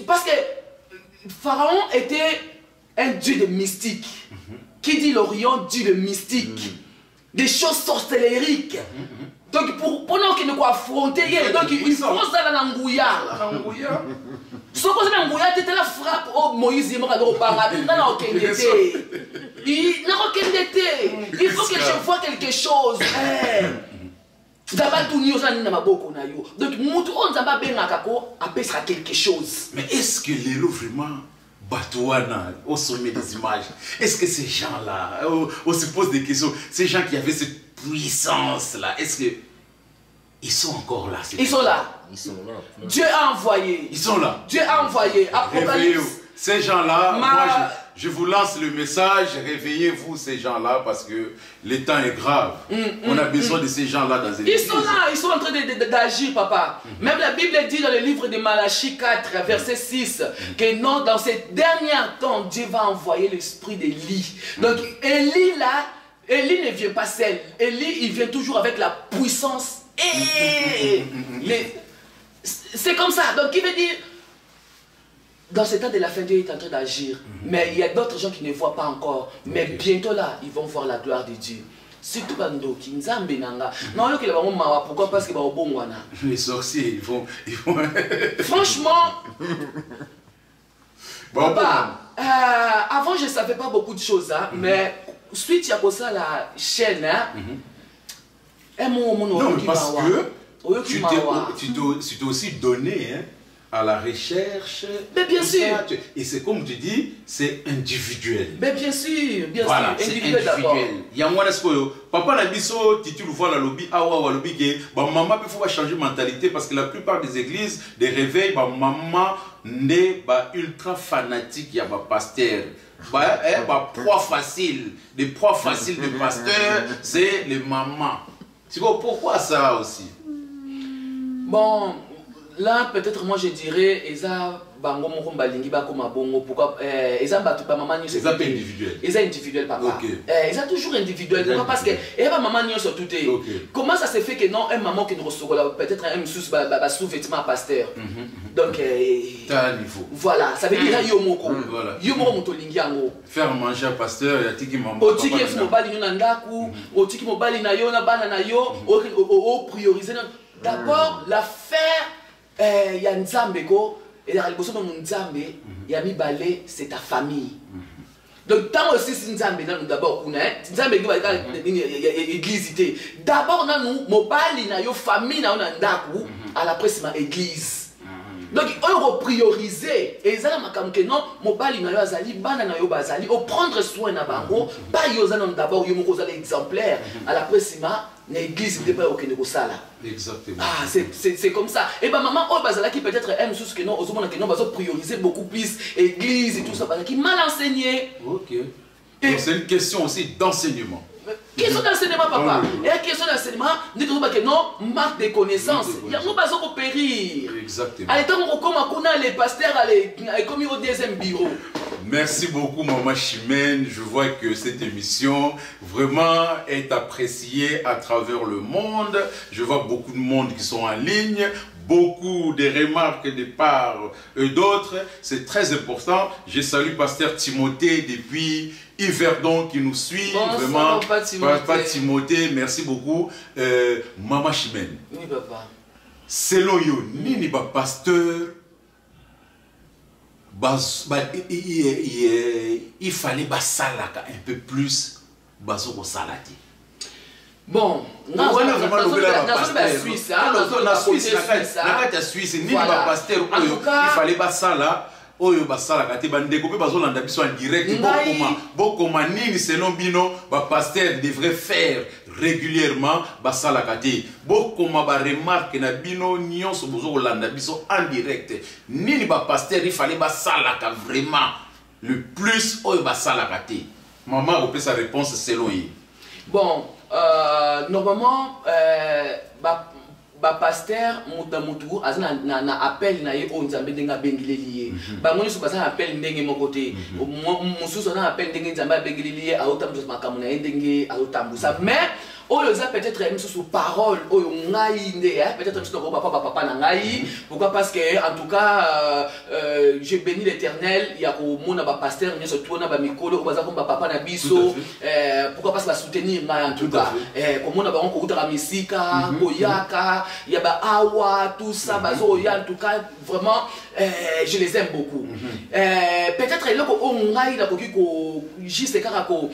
Parce que Pharaon était un dieu de mystique. Qui dit l'Orient, dieu de mystique. Des choses sorcellériques. Donc pendant qu'il ne peut affronter, donc il faut ça dans l'angouya. Ce que c'est l'angouya, tu la frappe au Moïse, il n'a aucun été. Il n'a aucun été. Il faut que je vois quelque chose. Donc, on a quelque chose. Mais est-ce que les loups vraiment Batouana, au sommet des images, est-ce que ces gens-là, on se pose des questions, ces gens qui avaient cette puissance-là, est-ce que ils sont encore là? Ils sont là. Dieu a envoyé. Ils sont là. Dieu a envoyé. Apocalypse. Ces gens-là, moi je vous lance le message, réveillez-vous ces gens-là parce que le temps est grave. On a besoin de ces gens-là dans une église. Ils sont là, ils sont en train d'agir, papa. Même la Bible dit dans le livre de Malachie 4, verset 6, que non, dans ces derniers temps, Dieu va envoyer l'esprit d'Élie. Donc Élie là, Élie ne vient pas seul. Élie, il vient toujours avec la puissance. C'est comme ça. Donc il veut dire, dans ce temps de la fin, Dieu est en train d'agir. Mais il y a d'autres gens qui ne voient pas encore. Mais bientôt là, ils vont voir la gloire de Dieu. Surtout Bando, qui Nzambe Nanga. Non, il y a pourquoi? Parce que les sorciers, ils vont... Franchement, papa, avant je ne savais pas beaucoup de choses. Mais suite à ça, la chaîne, non, mais parce que tu t'es aussi donné à la recherche. Mais bien sûr. Et c'est comme tu dis, c'est individuel. Mais bien sûr, voilà, c'est individuel. Il y a moins de papa n'a biso, tu le vois la lobby, lobby que maman il faut changer de mentalité parce que la plupart des églises, des réveils, maman n'est pas ultra fanatique, il y a pas pasteur. Proie facile, des proies faciles de pasteur, c'est les mamans. Tu vois pourquoi ça aussi? Bon, là peut-être moi je dirais Eza bango moko balingi ba koma bongo pourquoi Eza batu ba maman nyo c'est individuel. Eza individuel papa. Eza toujours individuel pourquoi? Parce que ba maman nyo surtout te. Comment ça se fait que non un maman qui ne reçoit peut-être un sous ba sous-vêtement pasteur. Donc, voilà, ça veut dire Yomoko. Yomoko Motolingi Yango. Faire manger à pasteur, il y a Tiki Mambo. Otiki F Mobali Nunandaku, Otiki Mobali Nayo, Nabana Nayo, o prioriser. D'abord, l'affaire Yanzambeko, et la révolution de Nzambe, Yami Balé, c'est ta famille. Donc, tant aussi, si Nzambe, d'abord, Nzambe, église. D'abord, nous, Mobali Nayo, famille Nayo, à la presse, ma église. Donc, on va prioriser. Et ça, non, mobali na yo azali, bana na yo bazali, on prendre soin na bango, pas yo zanon d'abord yo moko zali exemplaire. À la présima, l'église n'est pas au Kenya sala. Exactement. Ah, c'est comme ça. Et bah maman, oh bazala qui peut-être aime sous ce que non, aux que non, bazo prioriser beaucoup plus église et tout ça, qui mal enseigné. Ok. Donc c'est une question aussi d'enseignement. Question d'enseignement, papa. Et la question d'enseignement, nous disons que non, marque de connaissances. Il y a un besoin de périr. Exactement. Allez, tant qu'on a les pasteurs, comme au deuxième bureau. Merci beaucoup, Maman Chimène. Je vois que cette émission vraiment est appréciée à travers le monde. Je vois beaucoup de monde qui sont en ligne. Beaucoup de remarques de part d'autres. C'est très important. Je salue Pasteur Timothée depuis Yverdon qui nous suit. Bon, vraiment, Papa Timothée, merci beaucoup. Maman Chimène. Oui, papa. Selon yo, nini ba pasteur, il fallait basalaka un peu plus baso salati. Bon, la Suisse, la Suisse, ni ba pasteur, il fallait basala. Oyo basala kati bandeko pe bazolanda biso en direct bokoma nini selon bino ba pasteur devrait faire régulièrement basala kati bokoma ba remarque na bino nyonso bozolanda biso en direct nini ba pasteur il fallait basala ka vraiment le plus oyo basala kati maman opé sa réponse selon lui. Bon, normalement pasteur mutu azana na appel na ye o nzambe ndenga bengileliye ba moni so basana appel ndenge mokote mususu na appel ndenge nzambe bengileliye aotambuza makamu na ndenge aotambuza mais oyo za peut-être mususu parole oyo ngai nde peut-être mususu ko papa na ngai pourquoi parce que en tout cas je bénis l'Éternel ya ko mona ba pasteur nyeso tuona ba mikolo baza ko papa na biso pourquoi parce que ba soutenir ngai en tout cas ko mona ba ko utaka misika koyaka ya ba awa tout ça bazo ya en tout cas vraiment je les aime beaucoup peut-être le ko ngai na ko juste kaka ko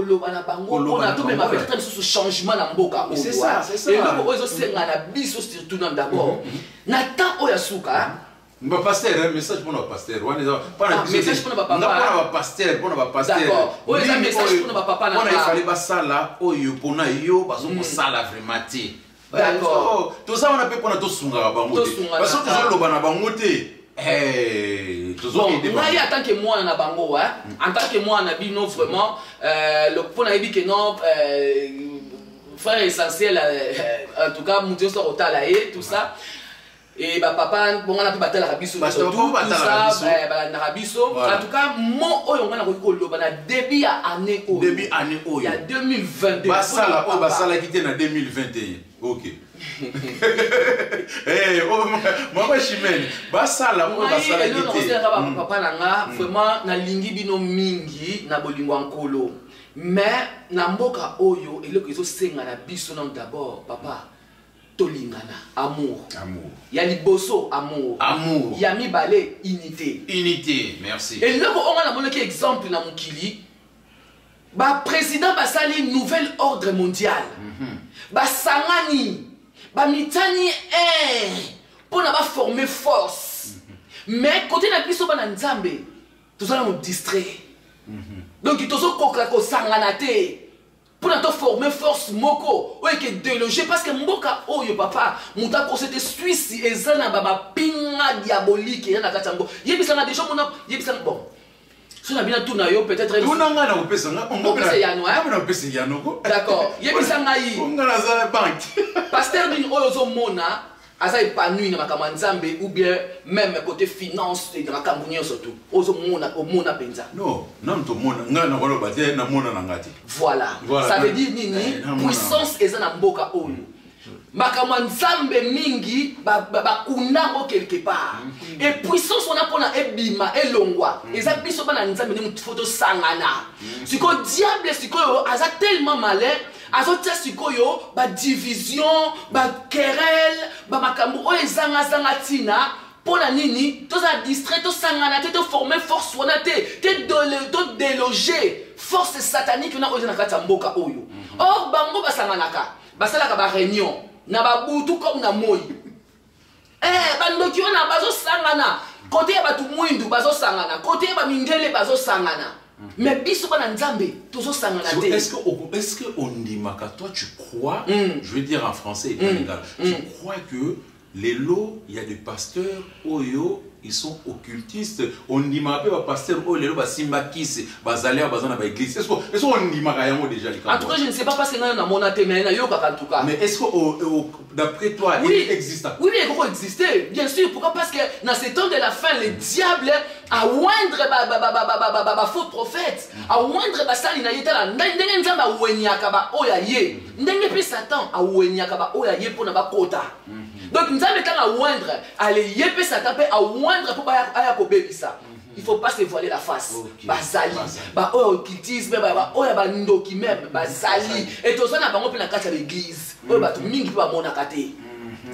lobana bango pona to même peut-être ce changement na mboka c'est ça et le ko ozo senga na biso surtout d'abord na temps oya suka Mba pasteur, message pour nos pasteurs. Message pour nos papa. Pas pasteur, pour nos pasteurs. D'accord. Oui, un message pour nos papa. On a fallu pas ça là. Oh yo, pour na yo, parce qu'on ça la vraiment. D'accord. Tout ça on a fait pour notre sunga bangote. Parce que toujours le bana bangote. En tant que moi na bango, en tant que moi na bino vraiment, le pour na dit que non. Frère essentiel, en tout cas, Moutio Sorota et tout ça. Et bah papa, bon on a pu battre la rabisso, tout ça, la rabisso. En tout cas, mon on a reconnu le début à année au. Début année au. Il y a 2022. Basala, oh basala qui était en 2021. Ok. Eh, oh maman Chimène, basala, oh basala qui était. Papa nanga vraiment na lingi bino mingi na bolingo ankolo. Mais na mboka oyo eloko ezo senga na biso non d'abord papa. Tolingana, amour. Amour. Ya liboso, amour. Amour. Ya mibale, unité. Unité, merci. Et là, on a mon exemple dans mon kili. Ba président basali nouvel ordre mondial. Ba sangani, ba mitani pour na ba former force. Mais côté na biso ba na nzambe, tout ça nous distrait. Donc il tozo koka ko sangana te. Pour nous former force moko ou que déloger parce que mboka oyo papa muta ko c'était Suisse et ça na ba pinga diabolique ya na katambo yebisa na déjà mona yebisa bon so na bina tout na yo peut-être tout na nga na opesa nga on opesa ya no na opesa ya no d'accord yebisa ngai on nga na za banque pasteur din oyo zo mona asa épanoui na makambo nzambe ou bien même côté finance et dans la campagne surtout ozo mona penza non non to mona nga na kolo batie na mona na ngati voilà ça veut dire nini puissance eza na mboka oyo makamwa nzambe mingi bakundango quelque part et puissance on a pona ebima elongwa eza biso bana nzambe ni photo sangana siko diable siko aza tellement malin azotia sikoyo ba division ba querelle ba makambo o ezanga zanga tina pona nini toza distrait to sangana te former force wana te déloger force satanique na oza na kati ya mboka oyo or bango basanganaka basalaka ba réunion na babutu comme na moi bandoki wana bazo sangana côté ya batu mwindu bazo sangana côté ya ba mindele bazo sangana mais biso bana nzambe tozo sangana te. Est-ce que on dit maka toi tu crois je veux dire en français tu crois que les lots il y a des pasteurs oyo ils sont occultistes on dit maka ba pasteur oyo lelo ba simbakisi bazali bazana ba église est-ce on dit maka yango déjà en tout cas je ne sais pas parce que na mona te mais na yo en tout cas mais est-ce que d'après toi oui, il existe oui il peut exister bien sûr pourquoi parce que dans ces temps de la fin le diable a oindre ba faux prophète a oindre ba sali na yetala ndenge nzamba wenyaka ba oya ye ndenge pe satan a wenyaka ba oya ye pona ba kota donc nzambe tanga oindre allez ye pe satan pe a oindre pour ba aya ko bebisa. Il ne faut pas se voiler la face. Bazali, ba occultisme, ba oya ba ndoki même, bazali. Et tout ça na bango pe na kati ya l'église. Oya ba tu mingi ba mona kate.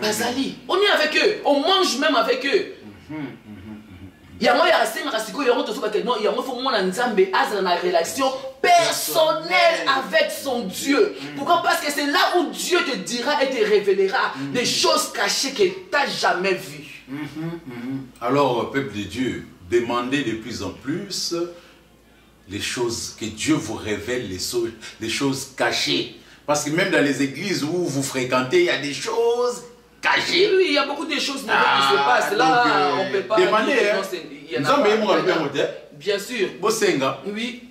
Bazali, on est avec eux, on mange même avec eux. Yango ya rasenga kasiko yango to soba que non, yango faut mona nzambe azana na relation personnelle avec son Dieu. Pourquoi? Parce que c'est là où Dieu te dira et te révélera des choses cachées que tu n'as jamais vues. Alors, peuple de Dieu, demandez de plus en plus les choses que Dieu vous révèle, les choses cachées. Parce que même dans les églises où vous fréquentez, il y a des choses cachées. Oui, il y a beaucoup de choses nouvelles qui se passent. Là, on ne peut pas... Demandez, bien sûr. Bosenga. Oui.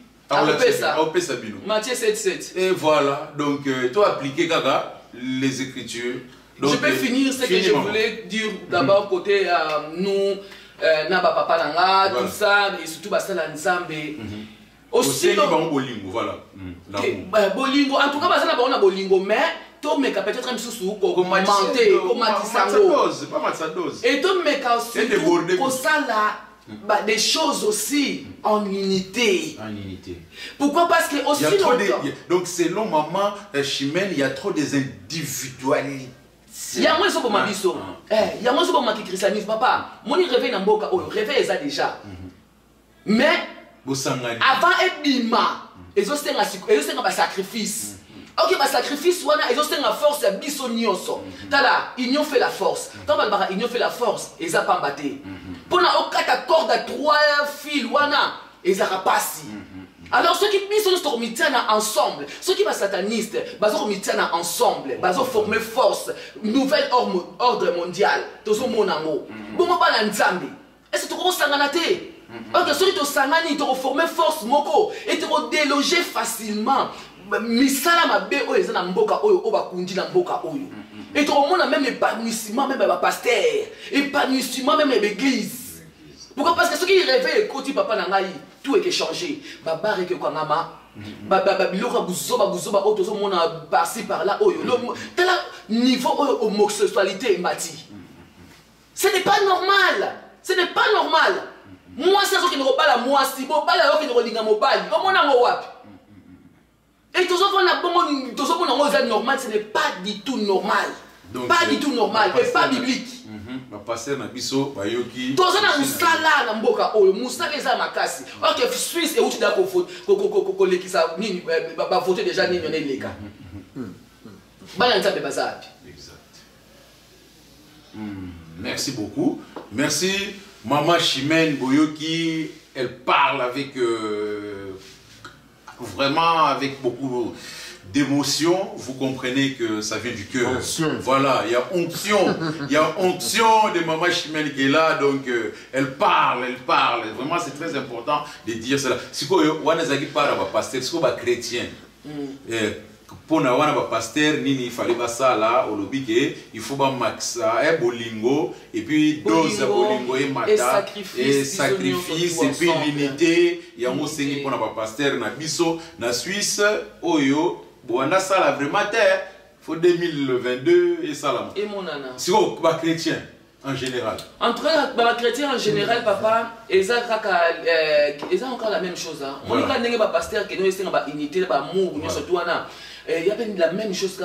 Matthieu 7:7. Et voilà. Donc, toi, appliquer Gaga, les Écritures. Donc, je peux finir ce que je voulais dire d'abord côté nous, Naba Papa Nanga, tout ça, et surtout Basala Nzambe. Aussi, Bolingo, voilà. Bolingo, en tout cas, Basala Baona Bolingo, mais tout me peut-être un sous comme menté, comme Matisango. Pas mal sa dose. Et tout me aussi pour ça là. Des choses aussi en unité. En unité. Pourquoi? Parce que aussi donc selon maman Chimène, il y a trop des individualités. Il y a moins de mabiso. Il y a moins de christianisme. Papa, mon réveil n'a pas réveil ça déjà. Mais avant ebima, ils ont un sacrifice. Ok, bah sacrifice, ils ont une force, biso nyonso. Tala, ils ont fait la force. Tant que ils ont fait la force, ils ont pas battu. Pour na okata corde à 3 fils, wana, ils ont passé. Alors ceux qui sont ensemble, ceux qui sont satanistes, ils sont ensemble, ils ont formé force, nouvel ordre mondial. Tous ont mon amour. Bon, on parle d'Nzambe. Est-ce que tu as sanganate? Ok, ceux qui ont sangani, ils ont formé force moko et ils ont délogé facilement. Misala mabe oyo eza na mboka oyo obakundi na mboka oyo et tout le monde même épanouissement même ba pasteur épanouissement même l'église. Pourquoi? Parce que ceux qui réveillent côté papa nangai tout est changé baba reke kwangama baba biloko buzoba otozo mona par-ci par là oyo tel niveau homosexualité mati. Ce n'est pas normal, ce n'est pas normal. Moi c'est ce qui ne pas la moi si bon pas la qui ne relinga mobile comment na ngo wapi. Et tout ça, normal, ce n'est pas du tout normal. Donc, pas du tout normal, et pas biblique. Passer na biso bayoki. Tout ça na musala na mboka oyo, musala eza makasi. OK, Suisse et où tu dois voter ça nini ba voter déjà nini on est leka. Bana nzambe bazapi. Exact. Merci beaucoup. Merci Maman Chimène Boyoki, elle parle avec vraiment avec beaucoup d'émotion, vous comprenez que ça vient du cœur. Voilà, il y a onction de Maman Chimène qui est là, donc elle parle. Vraiment, c'est très important de dire cela. Si vous avez un pasteur, si vous êtes chrétien, pour un pasteur, il fallait ça là, au lobby, il faut un max, un bolingo, et puis dose bolingo et mata, et sacrifice, et puis l'unité. Il y a un enseigné pour un pasteur, na biso, na Suisse, oyo, bon, on a ça là vraiment terre. faut 2022 et ça là. Et mon nana. Si vous êtes chrétien en général. Entre les chrétiens en général, papa, ils ont encore la même chose. On a des pasteurs qui nous ont unité, amour, surtout il y a la même chose.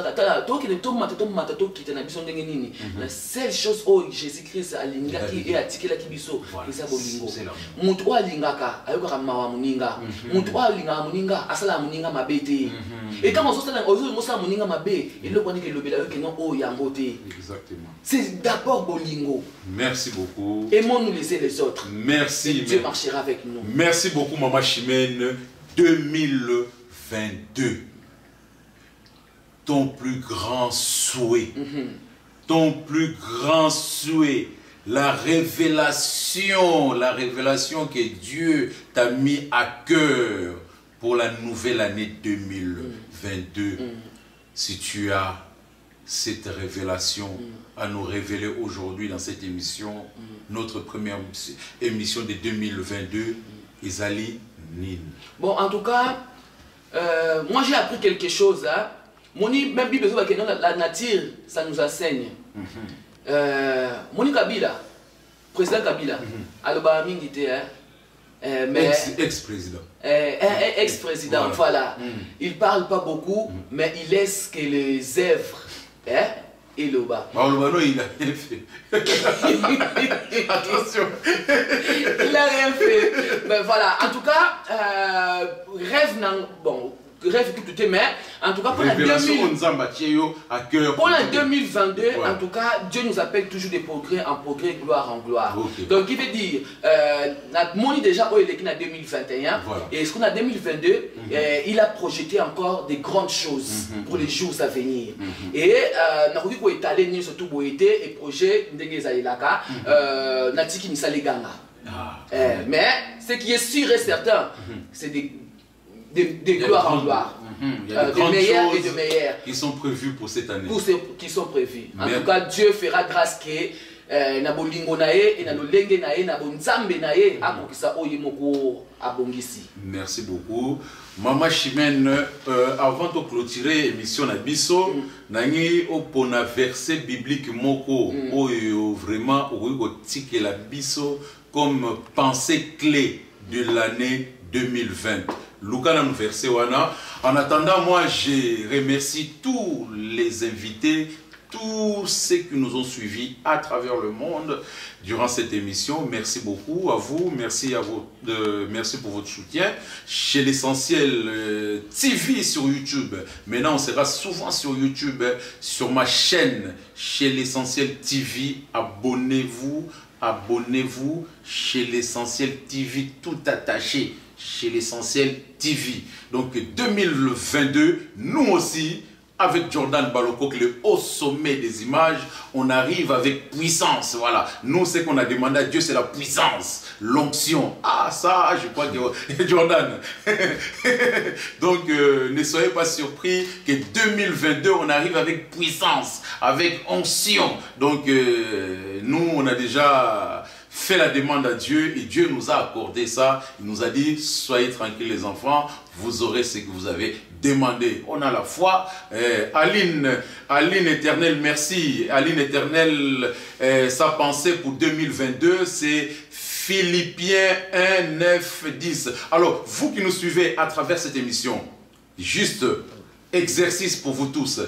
La seule chose où Jésus-Christ a lingaki et a tiqué la kibiso, c'est bolingo. Mutu a lingaka, ayoka mawa muninga. Mutu a linga muninga, asala muninga mabete. Et quand on se dit muninga mabe, il le connaît que le belayo que non oh yangote. Exactement. C'est d'abord bolingo. Merci beaucoup. Aimons-nous les uns les autres. Merci. Dieu marchera avec nous. Merci beaucoup, Maman Chimène. 2022. Ton plus grand souhait. Ton plus grand souhait. La révélation que Dieu t'a mis à cœur pour la nouvelle année 2022. Si tu as cette révélation à nous révéler aujourd'hui dans cette émission, notre première émission de 2022, Isali Nin. Bon, en tout cas, moi j'ai appris quelque chose. Hein. Même Bible, la nature, ça nous enseigne. Moni Kabila, président Kabila, Aloba Mingite, ex-président. Ex-président, voilà. Il parle pas beaucoup, mais il laisse que les œuvres et le bas. Il a rien fait. Attention. Il a rien fait. Mais voilà, en tout cas, rêve que tout est, mais en tout cas pour la 2022, en tout cas, Dieu nous appelle toujours des progrès en progrès, gloire en gloire. Donc il veut dire, notre monde déjà il est en 2021, et ce qu'on a 2022, il a projeté encore des grandes choses pour les jours à venir. Et nous avons étalé surtout pour été et projet Ndengezaïlaka, Natiki Nisaleganga. Mais ce qui est sûr et certain, c'est des gloires en gloire. Il y a de meilleurs et de meilleurs qui sont prévus pour cette année. Qui sont prévus. En tout cas, Dieu fera grâce que na bolingo nae et na lolenge nae na bonzambe nae akokisa oyemoko abongisi. Merci beaucoup. Maman Chimène, avant de clôturer l'émission na biso, nangi opona verset biblique moko oyo vraiment oyo tike la biso comme pensée clé de l'année 2020. Luka na verset wana. En attendant, moi je remercie tous les invités, tous ceux qui nous ont suivis à travers le monde durant cette émission. Merci beaucoup à vous, merci pour votre soutien. Chez l'Essentiel TV sur YouTube. Maintenant, on sera souvent sur YouTube, sur ma chaîne Chez l'Essentiel TV. Abonnez-vous, abonnez-vous chez l'Essentiel TV, tout attaché. Chez l'Essentiel TV. Donc 2022, nous aussi, avec Jordan Baloko, le haut sommet des images, on arrive avec puissance. Voilà. Nous, ce qu'on a demandé à Dieu, c'est la puissance, l'onction. Ah, ça, je crois que Jordan. Donc, ne soyez pas surpris que 2022, on arrive avec puissance, avec onction. Donc, nous, on a déjà fait la demande à Dieu et Dieu nous a accordé ça. Il nous a dit, soyez tranquilles les enfants, vous aurez ce que vous avez demandé. On a la foi. Aline Éternelle, merci. Aline Éternelle, sa pensée pour 2022, c'est Philippiens 1, 9, 10. Alors, vous qui nous suivez à travers cette émission, juste exercice pour vous tous.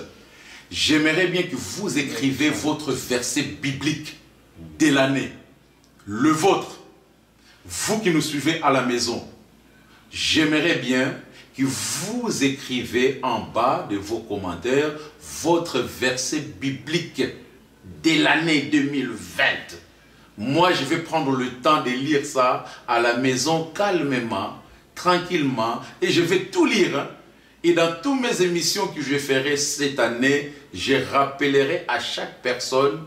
J'aimerais bien que vous écrivez votre verset biblique de l'année. Le vôtre, vous qui nous suivez à la maison, j'aimerais bien que vous écrivez en bas de vos commentaires votre verset biblique de l'année 2020. Moi, je vais prendre le temps de lire ça à la maison calmement, tranquillement, et je vais tout lire. Et dans toutes mes émissions que je ferai cette année, je rappellerai à chaque personne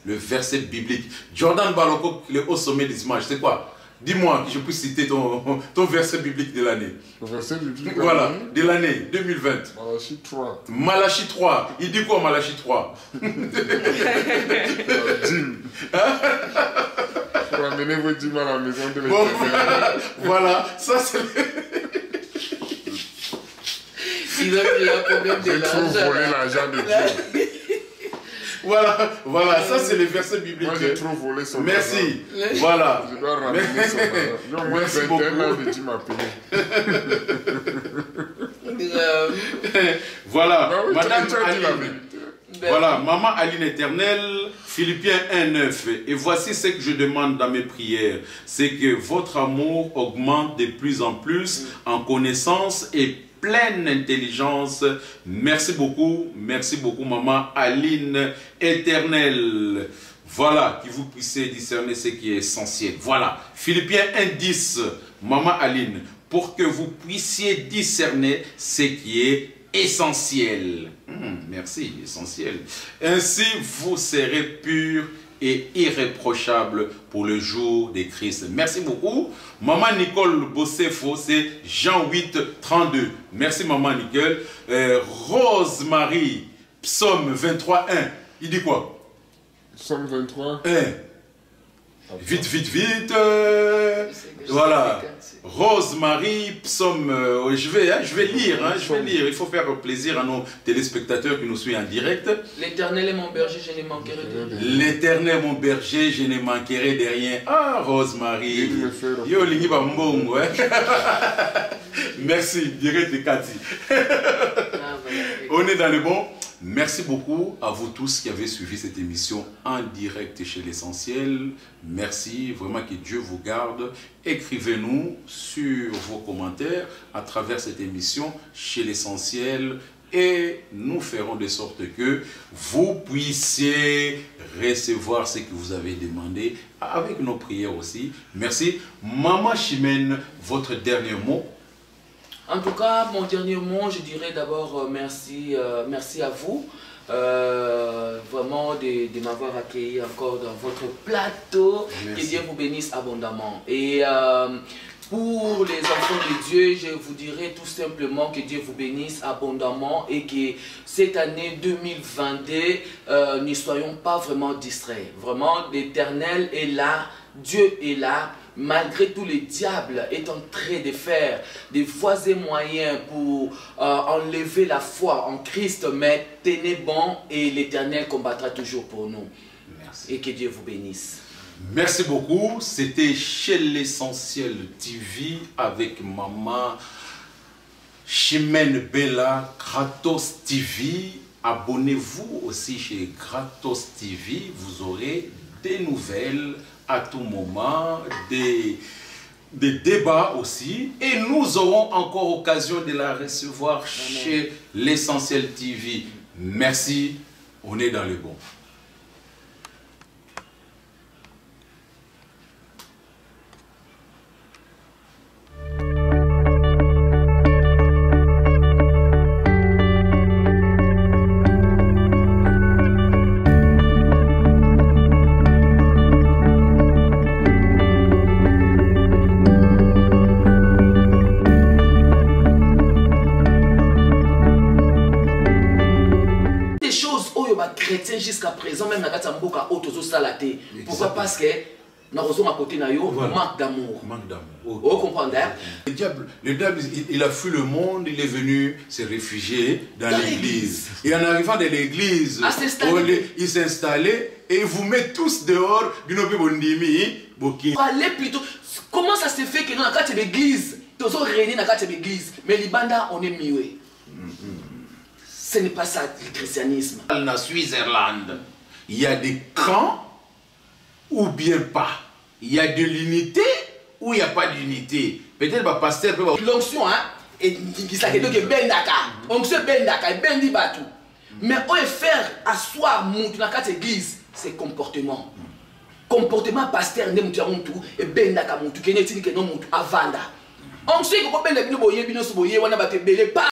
le verset biblique. Jordan Baloko, le haut sommet des images, c'est quoi? Dis-moi que je puisse citer ton verset biblique de l'année. Le verset biblique voilà, de l'année 2020. Malachie 3. Malachie 3. Il dit quoi Malachie 3? Dîme. Pour amener vos dîmes à la maison de bon, voilà, ça c'est... Ils ont pris un problème de J'ai trop l'argent. volé l'argent de Dieu. Voilà, ça c'est le verset biblique. Moi, j'ai trop volé son Merci. argent. Voilà. Je dois ramener son argent. J'ai au moins Merci 21 ans de Dieu m'a payé. Voilà, Bah oui, Madame tu as dit la Aline. vérité. Voilà, Maman Aline éternelle, Philippiens 1:9. Et voici ce que je demande dans mes prières, c'est que votre amour augmente de plus en plus en connaissance et pleine intelligence. Merci beaucoup, Maman Aline éternelle. Voilà, que vous puissiez discerner ce qui est essentiel. Voilà, Philippiens 1:10, Maman Aline, pour que vous puissiez discerner ce qui est essentiel. Merci, essentiel. Ainsi, vous serez purs et irréprochables pour le jour de Christ. Merci beaucoup. Maman Nicole Bossefo, c'est Jean 8:32. Merci, Maman Nicole. Rose-Marie, Psaume 23:1. Il dit quoi? Psaume 23. 1. Vite. Voilà. Rose-Marie, Psaume. Je vais lire. Il faut faire plaisir à nos téléspectateurs qui nous suivent en direct. L'Éternel est mon berger, je ne manquerai de rien. L'Éternel est mon berger, je ne manquerai de rien. Ah, Rose-Marie. Il me fait Yo, lingi ba mbongo, hein. Merci, direct Cathy. Ah, voilà. On est dans le bon. Merci beaucoup à vous tous qui avez suivi cette émission en direct chez l'Essentiel. Merci, vraiment que Dieu vous garde. Écrivez-nous sur vos commentaires à travers cette émission chez l'Essentiel et nous ferons de sorte que vous puissiez recevoir ce que vous avez demandé avec nos prières aussi. Merci. Maman Chimène, votre dernier mot? En tout cas, mon dernier mot, je dirais d'abord merci à vous, vraiment de m'avoir accueilli encore dans votre plateau. Merci. Que Dieu vous bénisse abondamment. Et pour les enfants de Dieu, je vous dirais tout simplement que Dieu vous bénisse abondamment et que cette année 2022, ne soyons pas vraiment distraits. Vraiment, l'Éternel est là, Dieu est là. Malgré tous les diables est en train de faire des voies et moyens pour enlever la foi en Christ, mais tenez bon et l'Éternel combattra toujours pour nous. Merci. Et que Dieu vous bénisse. Merci beaucoup. C'était chez l'Essentiel TV avec Maman Chimène Bella, Gratos TV. Abonnez-vous aussi chez Gratos TV. Vous aurez des nouvelles à tout moment, des débats aussi. Et nous aurons encore occasion de la recevoir chez l'Essentiel TV. Merci. On est dans le bon. Chrétien jusqu'à présent, même dans la mboka autozo salaté. Pourquoi? Parce que nous sommes à côté de nous, manque d'amour. Manque d'amour. Vous comprenez? Le diable, il a fui le monde, il est venu se réfugier dans l'église. Et en arrivant dans l'église, il s'est installé et il vous met tous dehors. Allez plutôt. Comment ça se fait que dans la carte de l'église, nous sommes réunis dans la carte de l'église, mais les bandas, on est mieux. Ce n'est pas ça le christianisme. En Suisse-Irlande, il y a des camps ou bien pas. Il y a de l'unité ou il n'y a pas d'unité. Peut-être que le pasteur peut... L'onction, hein, et qui s'est dit que ben daka, onction ben daka, ben di batou. Mais on est faire asseoir mon dans la église, c'est comportement. Comportement pasteur ne moutia moutou et ben daka moutou, qui n'est-il que non moutou à vanda. Onction qui peut ben daka bino boye bino soboye wana bate belé pas.